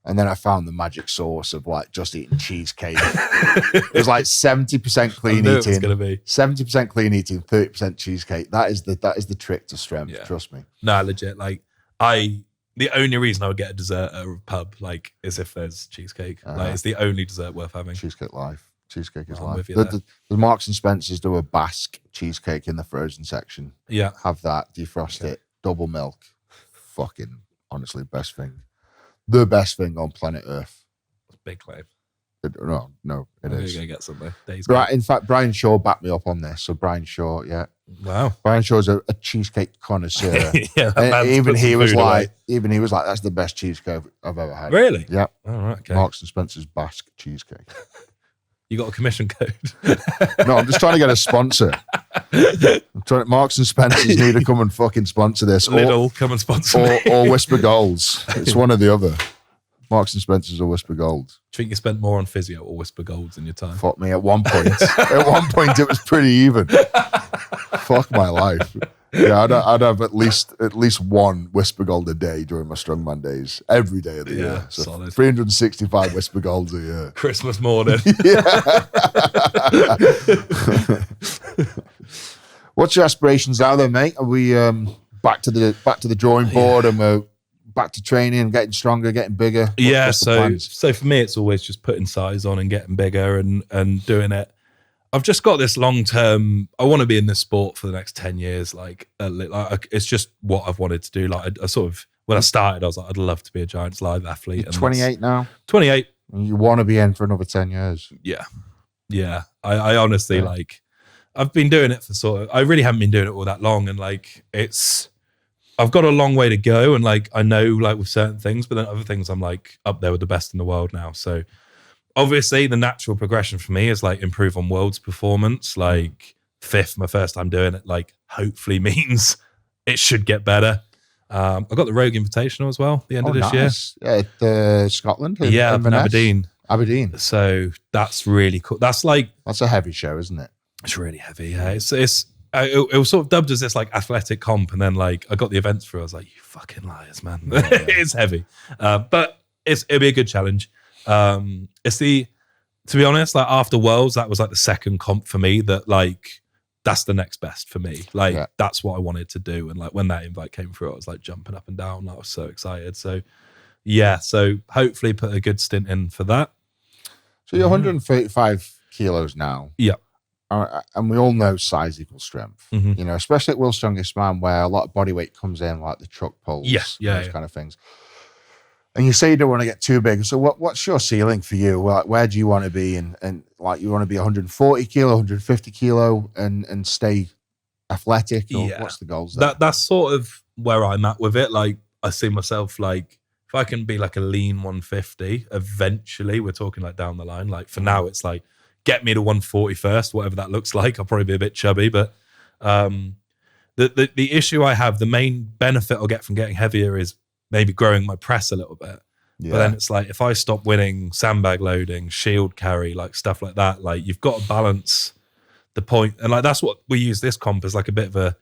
And then I found the magic sauce of like just eating cheesecake. It was like 70% clean I knew eating. it was going to be 70% clean eating, 30% cheesecake. That is the trick to strength. Yeah. Trust me. No, legit. Like the only reason I would get a dessert at a pub, like, is if there's cheesecake. Like, it's the only dessert worth having. Cheesecake life. Cheesecake is I'm life. with you The Marks and Spencer's do a Basque cheesecake in the frozen section. Yeah. Have that, defrost it, double milk. Fucking honestly, best thing. The best thing on planet Earth. Big claim. It I'm is. going to get something. In fact, Brian Shaw backed me up on this. So Brian Shaw, Wow. Brian Shaw's a cheesecake connoisseur. Yeah. that And man's even put he some was food away. like, that's the best cheesecake I've ever had. Really? Yeah. All right. Okay. Marks and Spencer's Basque cheesecake. You got a commission code? No, I'm just trying to get a sponsor. Marks and Spencer's need to come and fucking sponsor this. Lidl, come and sponsor me. Or Whisper Golds. It's one or the other. Marks and Spencer's or Whisper Golds. Do you think you spent more on physio or Whisper Golds in your time? Fuck me. At one point it was pretty even. Fuck my life. Yeah, I'd have at least one Whisper Gold a day during my strongman days, every day of the year. So solid. 365 Whisper Golds a year. Christmas morning. What's your aspirations now, then, mate? Are we back to the drawing board and we're back to training, getting stronger, getting bigger? What's the plans? So for me, it's always just putting size on and getting bigger and doing it. I've just got this long term. I want to be in this sport for the next 10 years. Like it's just what I've wanted to do. Like I sort of when I started, I was like, I'd love to be a Giants live athlete. You're 28 now. 28. And you want to be in for another 10 years. Yeah. I honestly like. I've been doing it for I really haven't been doing it all that long. And like, I've got a long way to go. And like, I know like with certain things, but then other things I'm like up there with the best in the world now. So obviously the natural progression for me is like improve on world's performance. Like 5th, my first time doing it, like hopefully means it should get better. I got the Rogue Invitational as well at the end of this year. Yeah, at Scotland. In Aberdeen. Aberdeen. So that's really cool. That's a heavy show, isn't it? It's really heavy. Yeah, it was sort of dubbed as this like athletic comp, and then like I got the events through. I was like, you fucking liars, man. Yeah. It's heavy, but it'll be a good challenge. To be honest, like after Worlds, that was like the second comp for me that like that's the next best for me. Like that's what I wanted to do. And like when that invite came through, I was like jumping up and down. I was so excited. So yeah, so hopefully put a good stint in for that. So you're 135 kilos now. Yeah. And we all know size equals strength, you know, especially at World's Strongest Man, where a lot of body weight comes in, like the truck pulls, those kind of things. And you say you don't want to get too big. So what's your ceiling for you? Where do you want to be? And like, you want to be 140 kilo, 150 kilo and stay athletic? Or what's the goals there? That's sort of where I'm at with it. Like, I see myself like, if I can be like a lean 150, eventually we're talking like down the line. Like for now, it's like, get me to 140 first, whatever that looks like. I'll probably be a bit chubby, but the issue I have, the main benefit I'll get from getting heavier is maybe growing my press a little bit. Yeah. But then it's like, if I stop winning sandbag loading, shield carry, like stuff like that, like you've got to balance the point. And like, that's what we use this comp as like a bit of a,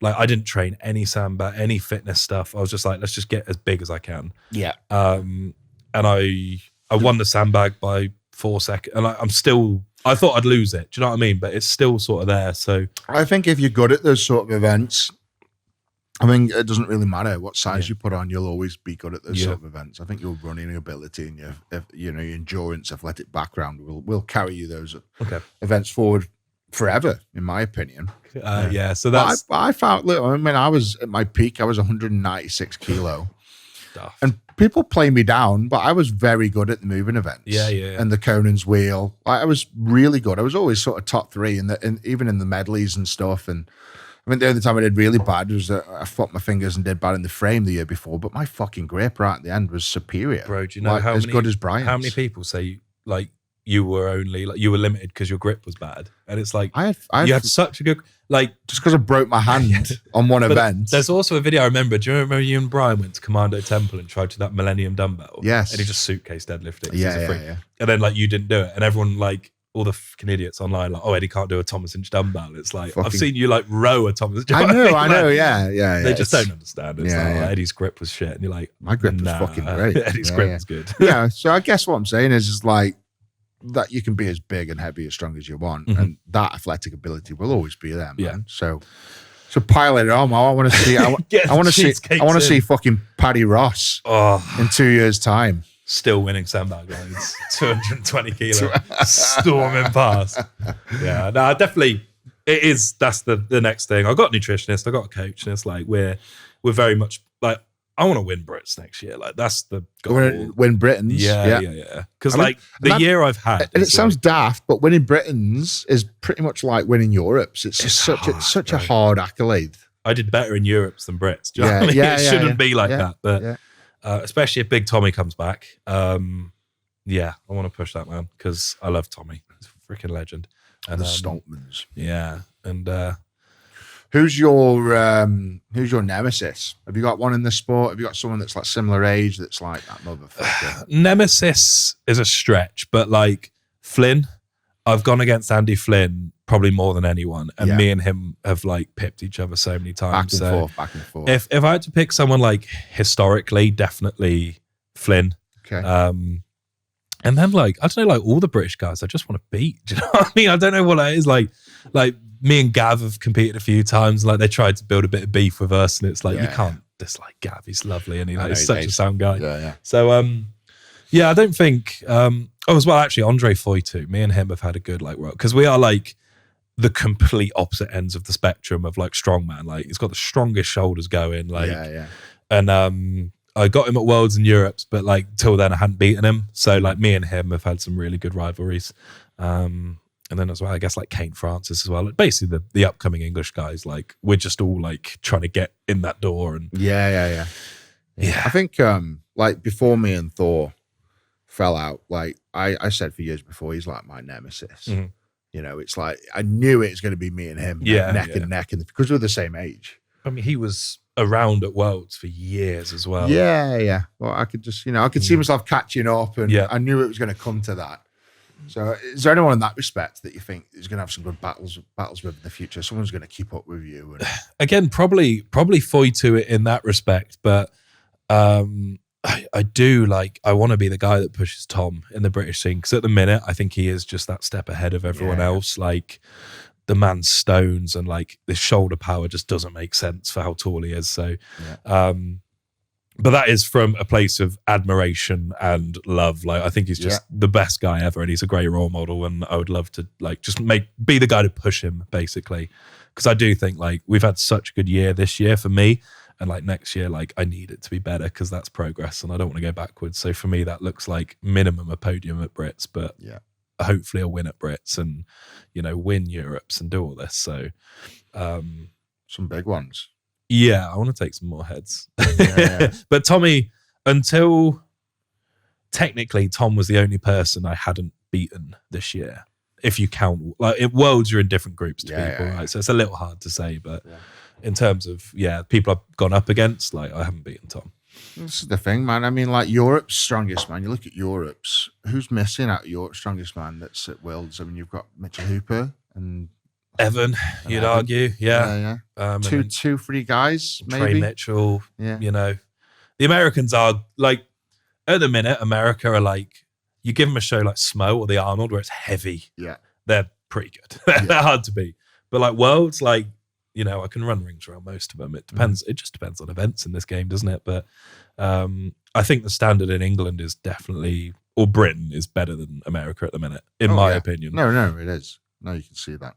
like I didn't train any sandbag, any fitness stuff. I was just like, let's just get as big as I can. Yeah. And I won the sandbag by 4 seconds. And I thought I'd lose it. Do you know what I mean? But it's still sort of there. So I think if you're good at those sort of events, I mean, it doesn't really matter what size you put on. You'll always be good at those sort of events. I think your running ability and your endurance, athletic background will carry you those events forward forever, in my opinion. So that's. I found. Look, I mean, I was at my peak. I was 196 kilo, and people play me down, but I was very good at the moving events. Yeah. And the Conan's wheel, I was really good. I was always sort of top 3 even in the medleys and stuff. And I mean, the only time I did really bad was that I flopped my fingers and did bad in the frame the year before, but my fucking grip right at the end was superior. Bro, do you know as good as Brian's? How many people say like you were limited because your grip was bad? And it's like you had such a good just because I broke my hand on one event. There's also a video I remember. Do you remember you and Brian went to Commando Temple and tried to that Millennium dumbbell? Yes. And he just suitcase deadlifted. Yeah. And then like you didn't do it, and everyone like. All the fucking idiots online, like, oh, Eddie can't do a Thomas Inch dumbbell. It's like, I've seen you like row a Thomas Inch. I know, yeah. They just don't understand. It's like, oh, Eddie's grip was shit. And you're like, my grip was fucking great. Eddie's grip was good. Yeah, so I guess what I'm saying is like, that you can be as big and heavy, as strong as you want. And that athletic ability will always be there, man. Yeah. So pile it on. I want to see, I want to see fucking Paddy Ross in 2 years' time. Still winning sandbag loads, 220 kilo, storming past. Yeah, no, definitely. It is. That's the next thing. I got a nutritionist. I got a coach, and it's like we're very much like I want to win Brits next year. Like that's the goal. Win Britons. Yeah. Because like the year I've had, and it sounds daft, but winning Britons is pretty much like winning Europe's. It's just such a hard accolade. I did better in Europe's than Brits. Do you know what I mean? It shouldn't be like that, but. Especially if Big Tommy comes back. I want to push that, man, because I love Tommy. He's a freaking legend. And the Stoltmans. Yeah. And who's your nemesis? Have you got one in the sport? Have you got someone that's like similar age that's like that motherfucker? Nemesis is a stretch, but like Flynn, I've gone against Andy Flynn probably more than anyone, and me and him have like pipped each other so many times. Back and forth. If I had to pick someone like historically, definitely Flynn. Okay. And then like I don't know, like all the British guys, I just want to beat. Do you know what I mean? I don't know what it is. Like me and Gav have competed a few times. Like they tried to build a bit of beef with us, and it's like you can't dislike Gav. He's lovely, and he's such a sound guy. Yeah. So I don't think. As well, actually, Andre Foy too. Me and him have had a good like rock because we are like the complete opposite ends of the spectrum of like strongman. Like he's got the strongest shoulders going. Like and I got him at Worlds and Europe's, but like till then I hadn't beaten him. So like me and him have had some really good rivalries. And And then as well, I guess like Kane Francis as well. Basically the upcoming English guys, like we're just all like trying to get in that door. And Yeah. I think like before me and Thor fell out, like I said for years before, he's like my nemesis. Mhm. You know, it's like I knew it was going to be me and him, neck and neck, and because we're the same age. I mean, he was around at Worlds for years as well. Yeah. Well, I could just, I could see myself catching up, and I knew it was going to come to that. So, is there anyone in that respect that you think is going to have some good battles with in the future? Someone's going to keep up with you. And... Again, probably Foy to it in that respect, but I do like. I want to be the guy that pushes Tom in the British scene, because at the minute I think he is just that step ahead of everyone else. Like the man's stones and like this shoulder power just doesn't make sense for how tall he is. So, but that is from a place of admiration and love. Like I think he's just the best guy ever, and he's a great role model. And I would love to like just be the guy to push him, basically, because I do think like we've had such a good year this year for me. And like next year, like I need it to be better, because that's progress and I don't want to go backwards. So for me, that looks like minimum a podium at Brits, but hopefully a win at Brits and, win Europes and do all this. So some big ones. Yeah, I want to take some more heads. Yeah. But Tommy, until technically Tom was the only person I hadn't beaten this year. If you count, like at Worlds, you're in different groups to people, right? So it's a little hard to say, but in terms of, people I've gone up against, like I haven't beaten Tom. This is the thing, man. I mean, like Europe's strongest man, you look at Europe's, who's missing out of Europe's strongest man that's at Worlds? I mean, you've got Mitchell Hooper and Evan, you'd argue. Yeah. Two, 3 guys, maybe. Trey Mitchell, The Americans are like, at the minute, America are like, you give them a show like Smo or the Arnold where it's heavy. Yeah. They're pretty good. They're hard to beat. But like Worlds, like, I can run rings around most of them. It depends. It just depends on events in this game, doesn't it? But I think the standard in England is definitely, or Britain is better than America at the minute, in my opinion. No, it is. No, you can see that.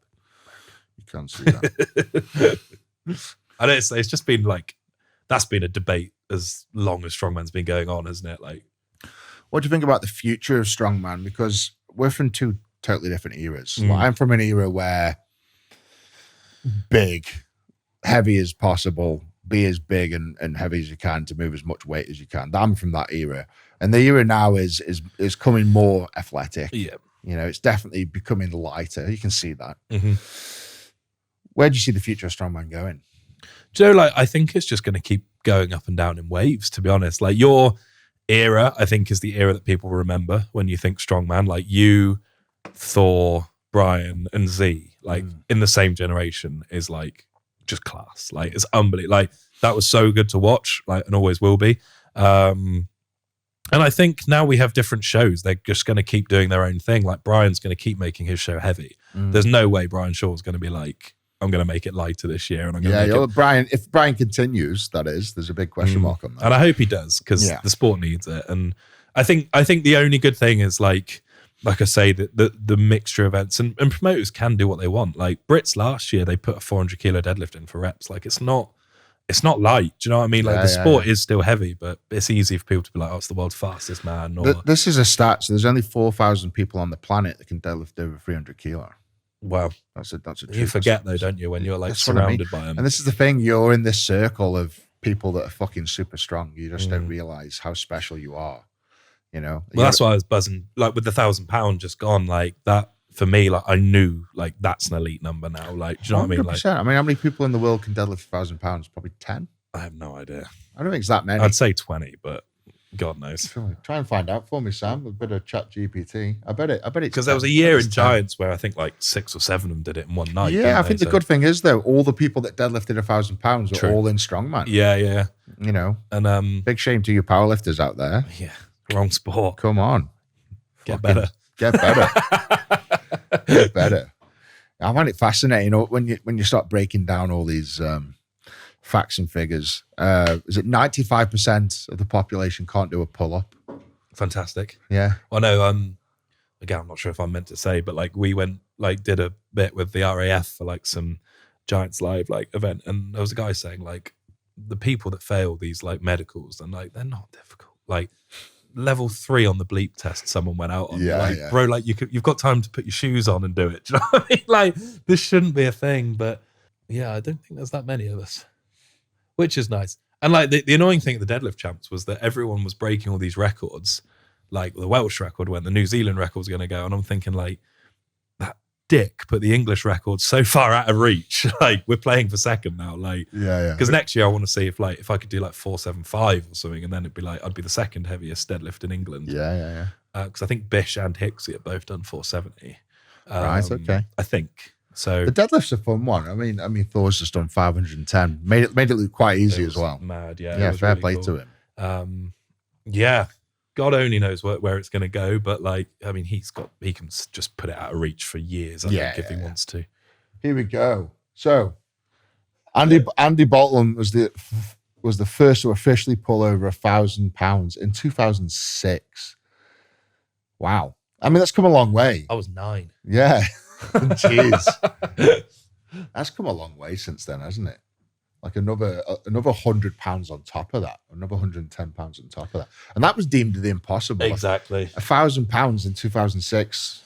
You can see that. I don't say it's just been like, that's been a debate as long as strongman's been going on, hasn't it? Like, what do you think about the future of strongman? Because we're from 2 totally different eras. Like, I'm from an era where big, heavy as possible, be as big and heavy as you can to move as much weight as you can. I'm from that era. And the era now is coming more athletic. Yeah. It's definitely becoming lighter. You can see that. Mm-hmm. Where do you see the future of strongman going? Do you know, like, I think it's just going to keep going up and down in waves, to be honest. Like, your era, I think, is the era that people remember when you think strongman. Like, you, Thor, Brian, and Z, like, in the same generation is, like, just class. Like, it's unbelievable. Like, that was so good to watch, like, and always will be. And I think now we have different shows. They're just going to keep doing their own thing. Like, Brian's going to keep making his show heavy. There's no way Brian Shaw's going to be like, I'm going to make it lighter this year. And I'm going to make it... Brian, if Brian continues, that is, there's a big question mark on that. And I hope he does, because the sport needs it. And I think the only good thing is like I say, the mixture of events and promoters can do what they want. Like Brits last year, they put a 400 kilo deadlift in for reps. Like it's not light. Do you know what I mean? Like the sport is still heavy, but it's ezy for people to be like, oh, it's the world's fastest man. Or this is a stat. So there's only 4,000 people on the planet that can deadlift over 300 kilo. Wow. That's a you forget though, don't you, when you're like surrounded by them. And this is the thing, you're in this circle of people that are fucking super strong. You just don't realize how special you are. Well, that's why I was buzzing. Like with the 1,000 pound just gone, like that for me, like I knew like that's an elite number now. Like, do you know what I mean? Like, I mean, how many people in the world can deadlift 1,000 pounds? Probably 10. I have no idea. I don't think it's that many. I'd say 20, but God knows. Try and find out for me, Sam. A bit of chat GPT. I bet it's because there was a year in Giants where I think like 6 or 7 of them did it in one night. Yeah, I think the good thing is though, all the people that deadlifted 1,000 pounds are all in strongman. Yeah. And big shame to you powerlifters out there. Yeah, wrong sport. Come on, get better. Get better. Get better. I find it fascinating when you start breaking down all these facts and figures. Is it 95% of the population can't do a pull-up? Fantastic. Yeah. I know. Again, I'm not sure if I'm meant to say, but like we went, like did a bit with the RAF for like some Giants Live like event, and there was a guy saying like the people that fail these like medicals, and like they're not difficult. Like level 3 on the bleep test someone went out on. Yeah, Like, yeah. bro, like you've got time to put your shoes on and do it. Do you know what I mean? Like, this shouldn't be a thing, but yeah, I don't think there's that many of us, which is nice. And like the annoying thing at the deadlift champs was that everyone was breaking all these records, like the Welsh record when the New Zealand record was going to go. And I'm thinking like, that dick put the English record so far out of reach. Like, we're playing for second now. Like, Yeah. because next year I want to see if I could do like 475 or something, and then it'd be like I'd be the second heaviest deadlift in England. Yeah. Because I think Bish and Hicksy have both done 470. Right, okay. I think so. The deadlift's a fun one. I mean, Thor's just done 510. Made it look quite easy as well. Mad, yeah. Yeah, it was fair really play cool. to him. Yeah, God only knows where it's going to go, but like, I mean, he can just put it out of reach for years. I think if he wants to. Here we go. So, Andy Bolton was the first to officially pull over 1,000 pounds in 2006. Wow. I mean, that's come a long way. I was 9. Yeah. Jeez. That's come a long way since then, hasn't it? Like another 100 pounds on top of that, another 110 pounds on top of that. And that was deemed the impossible. Exactly. 1,000 pounds in 2006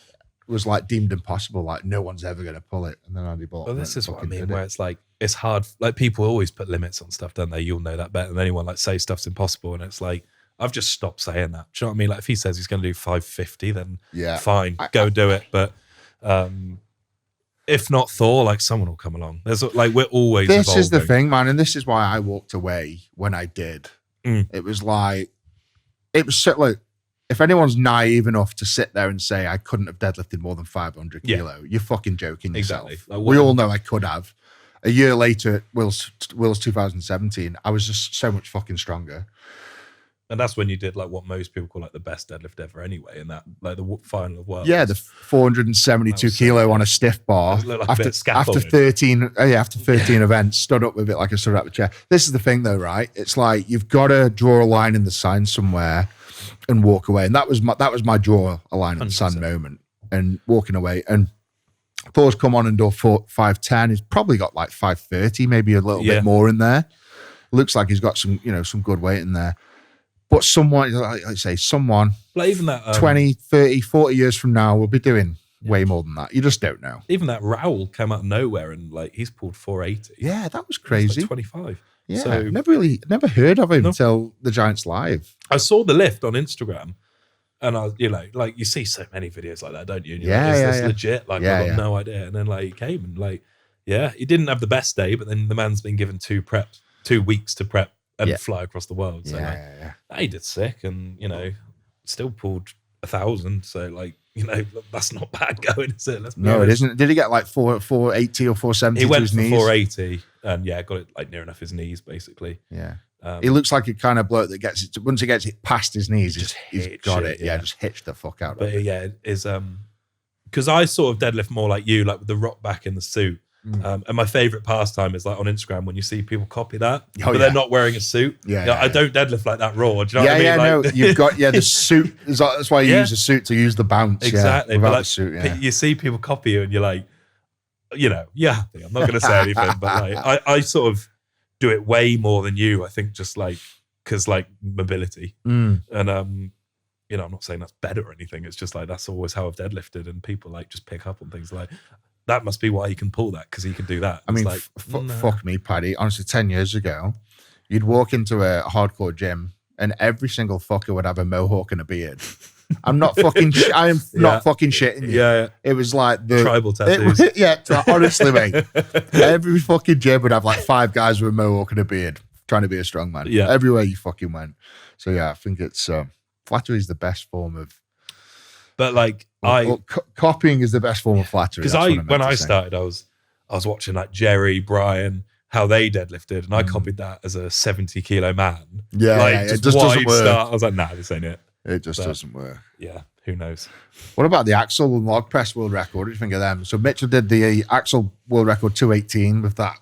was like deemed impossible. Like, no one's ever going to pull it. And then Andy Bolton. Well, this is what I mean, where it's like, it's hard. Like, people always put limits on stuff, don't they? You'll know that better than anyone. Like, say stuff's impossible. And it's like, I've just stopped saying that. Do you know what I mean? Like, if he says he's going to do 550, then fine, go do it. But if not Thor, like, someone will come along. There's like, we're always This evolving. is the thing, man. And this is why I walked away when I did. It was so like, if anyone's naive enough to sit there and say I couldn't have deadlifted more than 500 kilo, you're fucking joking yourself. Exactly. Like, we all know I could have. A year later, at Will's 2017, I was just so much fucking stronger. And that's when you did like what most people call like the best deadlift ever anyway, in that like the final of Worlds. Yeah, the 472 kilo on a stiff bar Like after 13 events, stood up with it like I stood up with a chair. This is the thing though, right? It's like you've got to draw a line in the sand somewhere and walk away. And that was my draw a line in the sand moment and walking away. And Thor's come on and done 510. He's probably got like 530, maybe a little bit more in there. Looks like he's got some good weight in there. But someone, like I say, like even that 20, 30, 40 years from now will be doing way more than that. You just don't know. Even that Raoul came out of nowhere and like he's pulled 480. Yeah, that was crazy. Like 25. Yeah, so, never heard of him until the Giants Live. I saw the lift on Instagram, and I, like you see so many videos like that, don't you? And you're Yeah, like, is yeah, this yeah. legit? Like, Yeah, I've got yeah. no idea. And then like he came and like, yeah, he didn't have the best day, but then the man's been given 2 weeks to prep and fly across the world. So he did sick, and still pulled 1,000. So like, that's not bad going, is it? Let's be No, it honest. isn't. Did he get like 480 or 470 He to went his for knees? 480, and got it like near enough his knees, basically. Yeah. He looks like a kind of bloke that gets it, once he gets it past his knees, he's got it. Yeah, just hitched the fuck out of But it. yeah, it is because I sort of deadlift more like you, like with the rock back in the suit. And my favorite pastime is like on Instagram when you see people copy that, but they're not wearing a suit. I don't deadlift like that raw. Do you know what I mean? No, Like, you've got the suit. That's why you use a suit to use the bounce. exactly. Without But like, the suit, you see people copy you, and you're like, you're happy. I'm not going to say anything, but like I sort of do it way more than you. I think just like because like mobility, and I'm not saying that's better or anything. It's just like that's always how I've deadlifted, and people like just pick up on things like. That must be why he can pull that, because he can do that. I mean, like, fuck me, Paddy. Honestly, 10 years ago, you'd walk into a hardcore gym and every single fucker would have a mohawk and a beard. I'm not fucking. I am not fucking shitting you. Yeah. It was like the Tribal tattoos. Honestly, mate. Every fucking gym would have like 5 guys with a mohawk and a beard trying to be a strongman. Yeah. Everywhere you fucking went. So yeah, I think it's flattery is the best form of. But like copying is the best form of flattery. Because when I started, I was watching like Jerry, Brian, how they deadlifted, and I copied that as a 70 kilo man. Yeah, just it just doesn't work. Start. I was like, nah, this ain't it. It just doesn't work. Yeah, who knows? What about the axle and log press world record? What do you think of them? So Mitchell did the axle world record 218 with that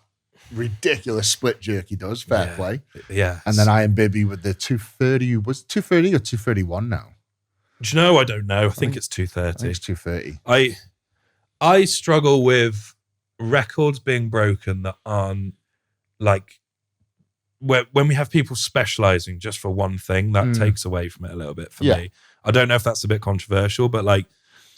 ridiculous split jerk he does. Fair play. Yeah. And then I and Bibby with the 230. Was it 230 or 231 now? Do you know? I don't know. I think it's 230. I think it's 230. I struggle with records being broken that aren't like when we have people specializing just for one thing, that takes away from it a little bit for me. I don't know if that's a bit controversial, but like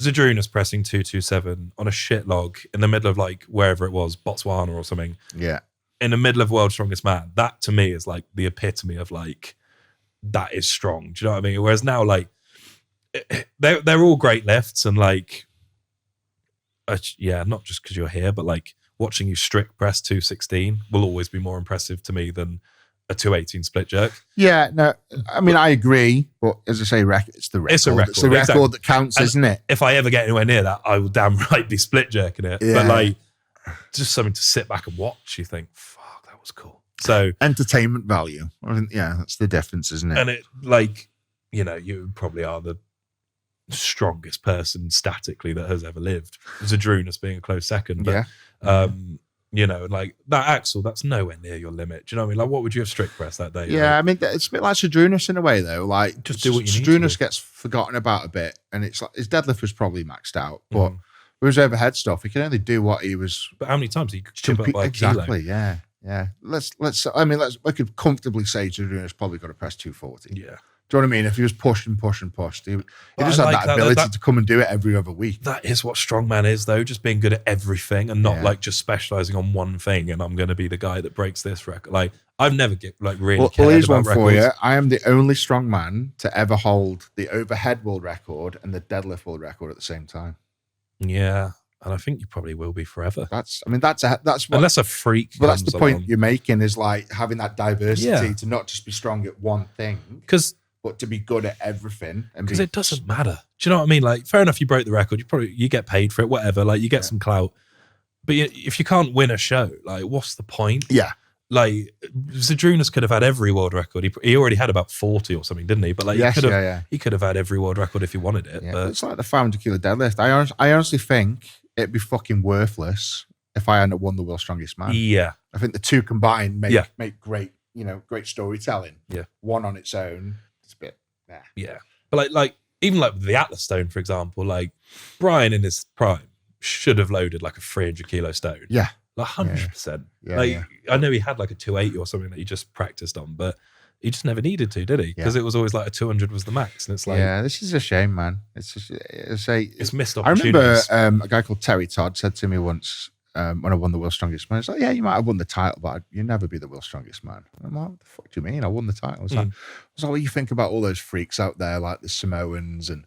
Zadrunas pressing 227 on a shit log in the middle of like wherever it was, Botswana or something. Yeah. In the middle of World's Strongest Man. That to me is like the epitome of like, that is strong. Do you know what I mean? Whereas now, like, they're all great lifts and like, not just because you're here, but like watching you strict press 216 will always be more impressive to me than a 218 split jerk. Yeah, no, I mean, I agree, but as I say, it's the record. It's a record. It's the record exactly. that counts, And isn't it? If I ever get anywhere near that, I will damn right be split jerking it. Yeah. But like, just something to sit back and watch, you think, fuck, that was cool. So Entertainment value. I think, yeah, that's the difference, isn't it? and it, like, you know, you probably are the strongest person statically that has ever lived. Zadrunas being a close second. But, you know, like that axle, that's nowhere near your limit. Do you know what I mean? Like, what would you have strict press that day? Yeah, Like, I mean, it's a bit like Zadrunas in a way, though. Like, Just do what you need to Zadrunas do. gets forgotten about a bit, and it's like his deadlift was probably maxed out, but with his overhead stuff, he can only do what he was. but how many times he chip up by a kilo? Exactly, yeah. We could comfortably say Zadrunas probably got to press 240. Yeah. Do you know what I mean? If he was pushed and pushed and pushed, he But just I had like that ability to come and do it every other week. That is what strongman is, though, just being good at everything and not Yeah. like just specializing on one thing. And I'm going to be the guy that breaks this record. Like, I've never really cared Well, here's about one for records. you. I am the only strongman to ever hold the overhead world record and the deadlift world record at the same time. Yeah, and I think you probably will be forever, That's what. unless a freak. But that's the point along. you're making, is like having that diversity Yeah. to not just be strong at one thing, Because but to be good at everything. And it doesn't matter. Do you know what I mean? Like, fair enough, you broke the record. You get paid for it, whatever. Like, you get some clout. But if you can't win a show, like, what's the point? Yeah. Like, Zadrunas could have had every world record. He already had about 40 or something, didn't he? But like, he could have had every world record if he wanted it. Yeah, But it's like the 500 kilo deadlift. I honestly think it'd be fucking worthless if I hadn't won the world's strongest man. yeah, I think the two combined make Yeah. great, great storytelling. Yeah. One on its own, it's a bit. yeah. But like even like with the Atlas stone, for example, like Brian in his prime should have loaded like a 300 kilo stone. Yeah. Like 100%. Yeah, Like, yeah. I know he had like a 280 or something that he just practiced on, but he just never needed to, did he? Because it was always like a 200 was the max. And it's like, Yeah, this is a shame, man. It's missed I remember opportunities. a guy called Terry Todd said to me once, when I won the world's strongest man, it's like, yeah, you might have won the title, but you'll never be the world's strongest man. And I'm like, what the fuck do you mean? I won the title. I was like, well, you think about all those freaks out there, like the Samoans, and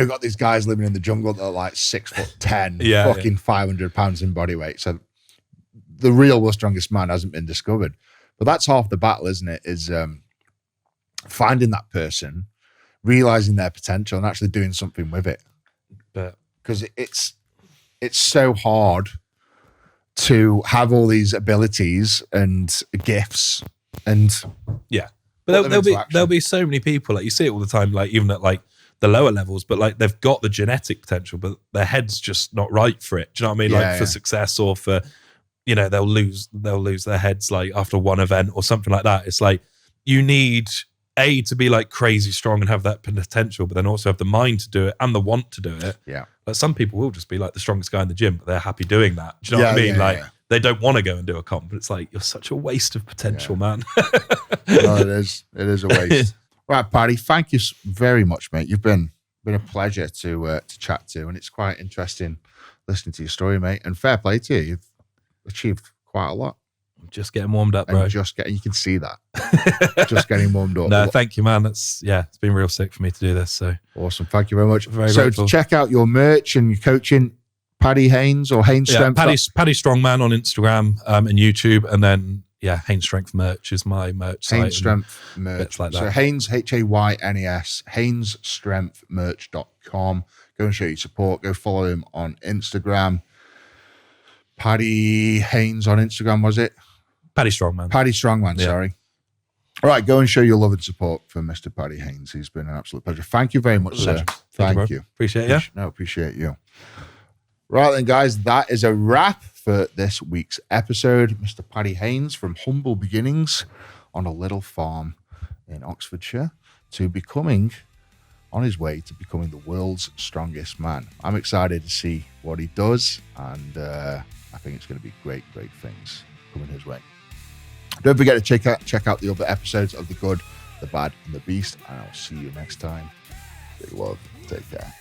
got these guys living in the jungle that are like 6'10", Yeah, fucking 500 pounds in body weight. So the real world's strongest man hasn't been discovered. But that's half the battle, isn't it? Is finding that person, realizing their potential, and actually doing something with it. But Because it's so hard to have all these abilities and gifts, and yeah. Put But them there'll into be action. there'll be so many people, like you see it all the time, like even at like the lower levels, but like they've got the genetic potential, but their head's just not right for it. Do you know what I mean? Yeah, Like for yeah. success, or for they'll lose their heads like after one event or something like that. It's like you need to be like crazy strong and have that potential, but then also have the mind to do it and the want to do it. Yeah. Like some people will just be like the strongest guy in the gym, but they're happy doing that. Do you know what I Yeah, mean? yeah, Like yeah. they don't want to go and do a comp, but it's like you're such a waste of potential, man. No, it is a waste. Right, Paddy, thank you very much, mate. You've been a pleasure to chat to, and it's quite interesting listening to your story, mate. And fair play to you. You've achieved quite a lot. Just getting warmed up, And bro. you can see that. Just getting warmed up. No, thank you, man. It's been real sick for me to do this. So Awesome. Thank you very much. Very so grateful. to check out your merch and your coaching, Paddy Haynes or Haynes Strength. Paddy Strongman on Instagram and YouTube, and then Haynes Strength merch is my merch site. Haynes and Strength merch. bits like So that. Haynes, HAYNES, HaynesStrengthMerch.com. Go and show your support. Go follow him on Instagram. Paddy Haynes on Instagram, was it? Paddy Strongman. Paddy Strongman, Yeah. sorry. All right, go and show your love and support for Mr. Paddy Haynes. He's been an absolute pleasure. Thank you very much, sir. Legend. Thank bro. you. Appreciate it. No, appreciate you. Right then, guys, that is a wrap for this week's episode. Mr. Paddy Haynes, from humble beginnings on a little farm in Oxfordshire to becoming on his way to becoming the world's strongest man. I'm excited to see what he does, and I think it's going to be great things coming his way. Don't forget to check out the other episodes of The Good, The Bad, and The Beast. And I'll see you next time. Big love. Take care.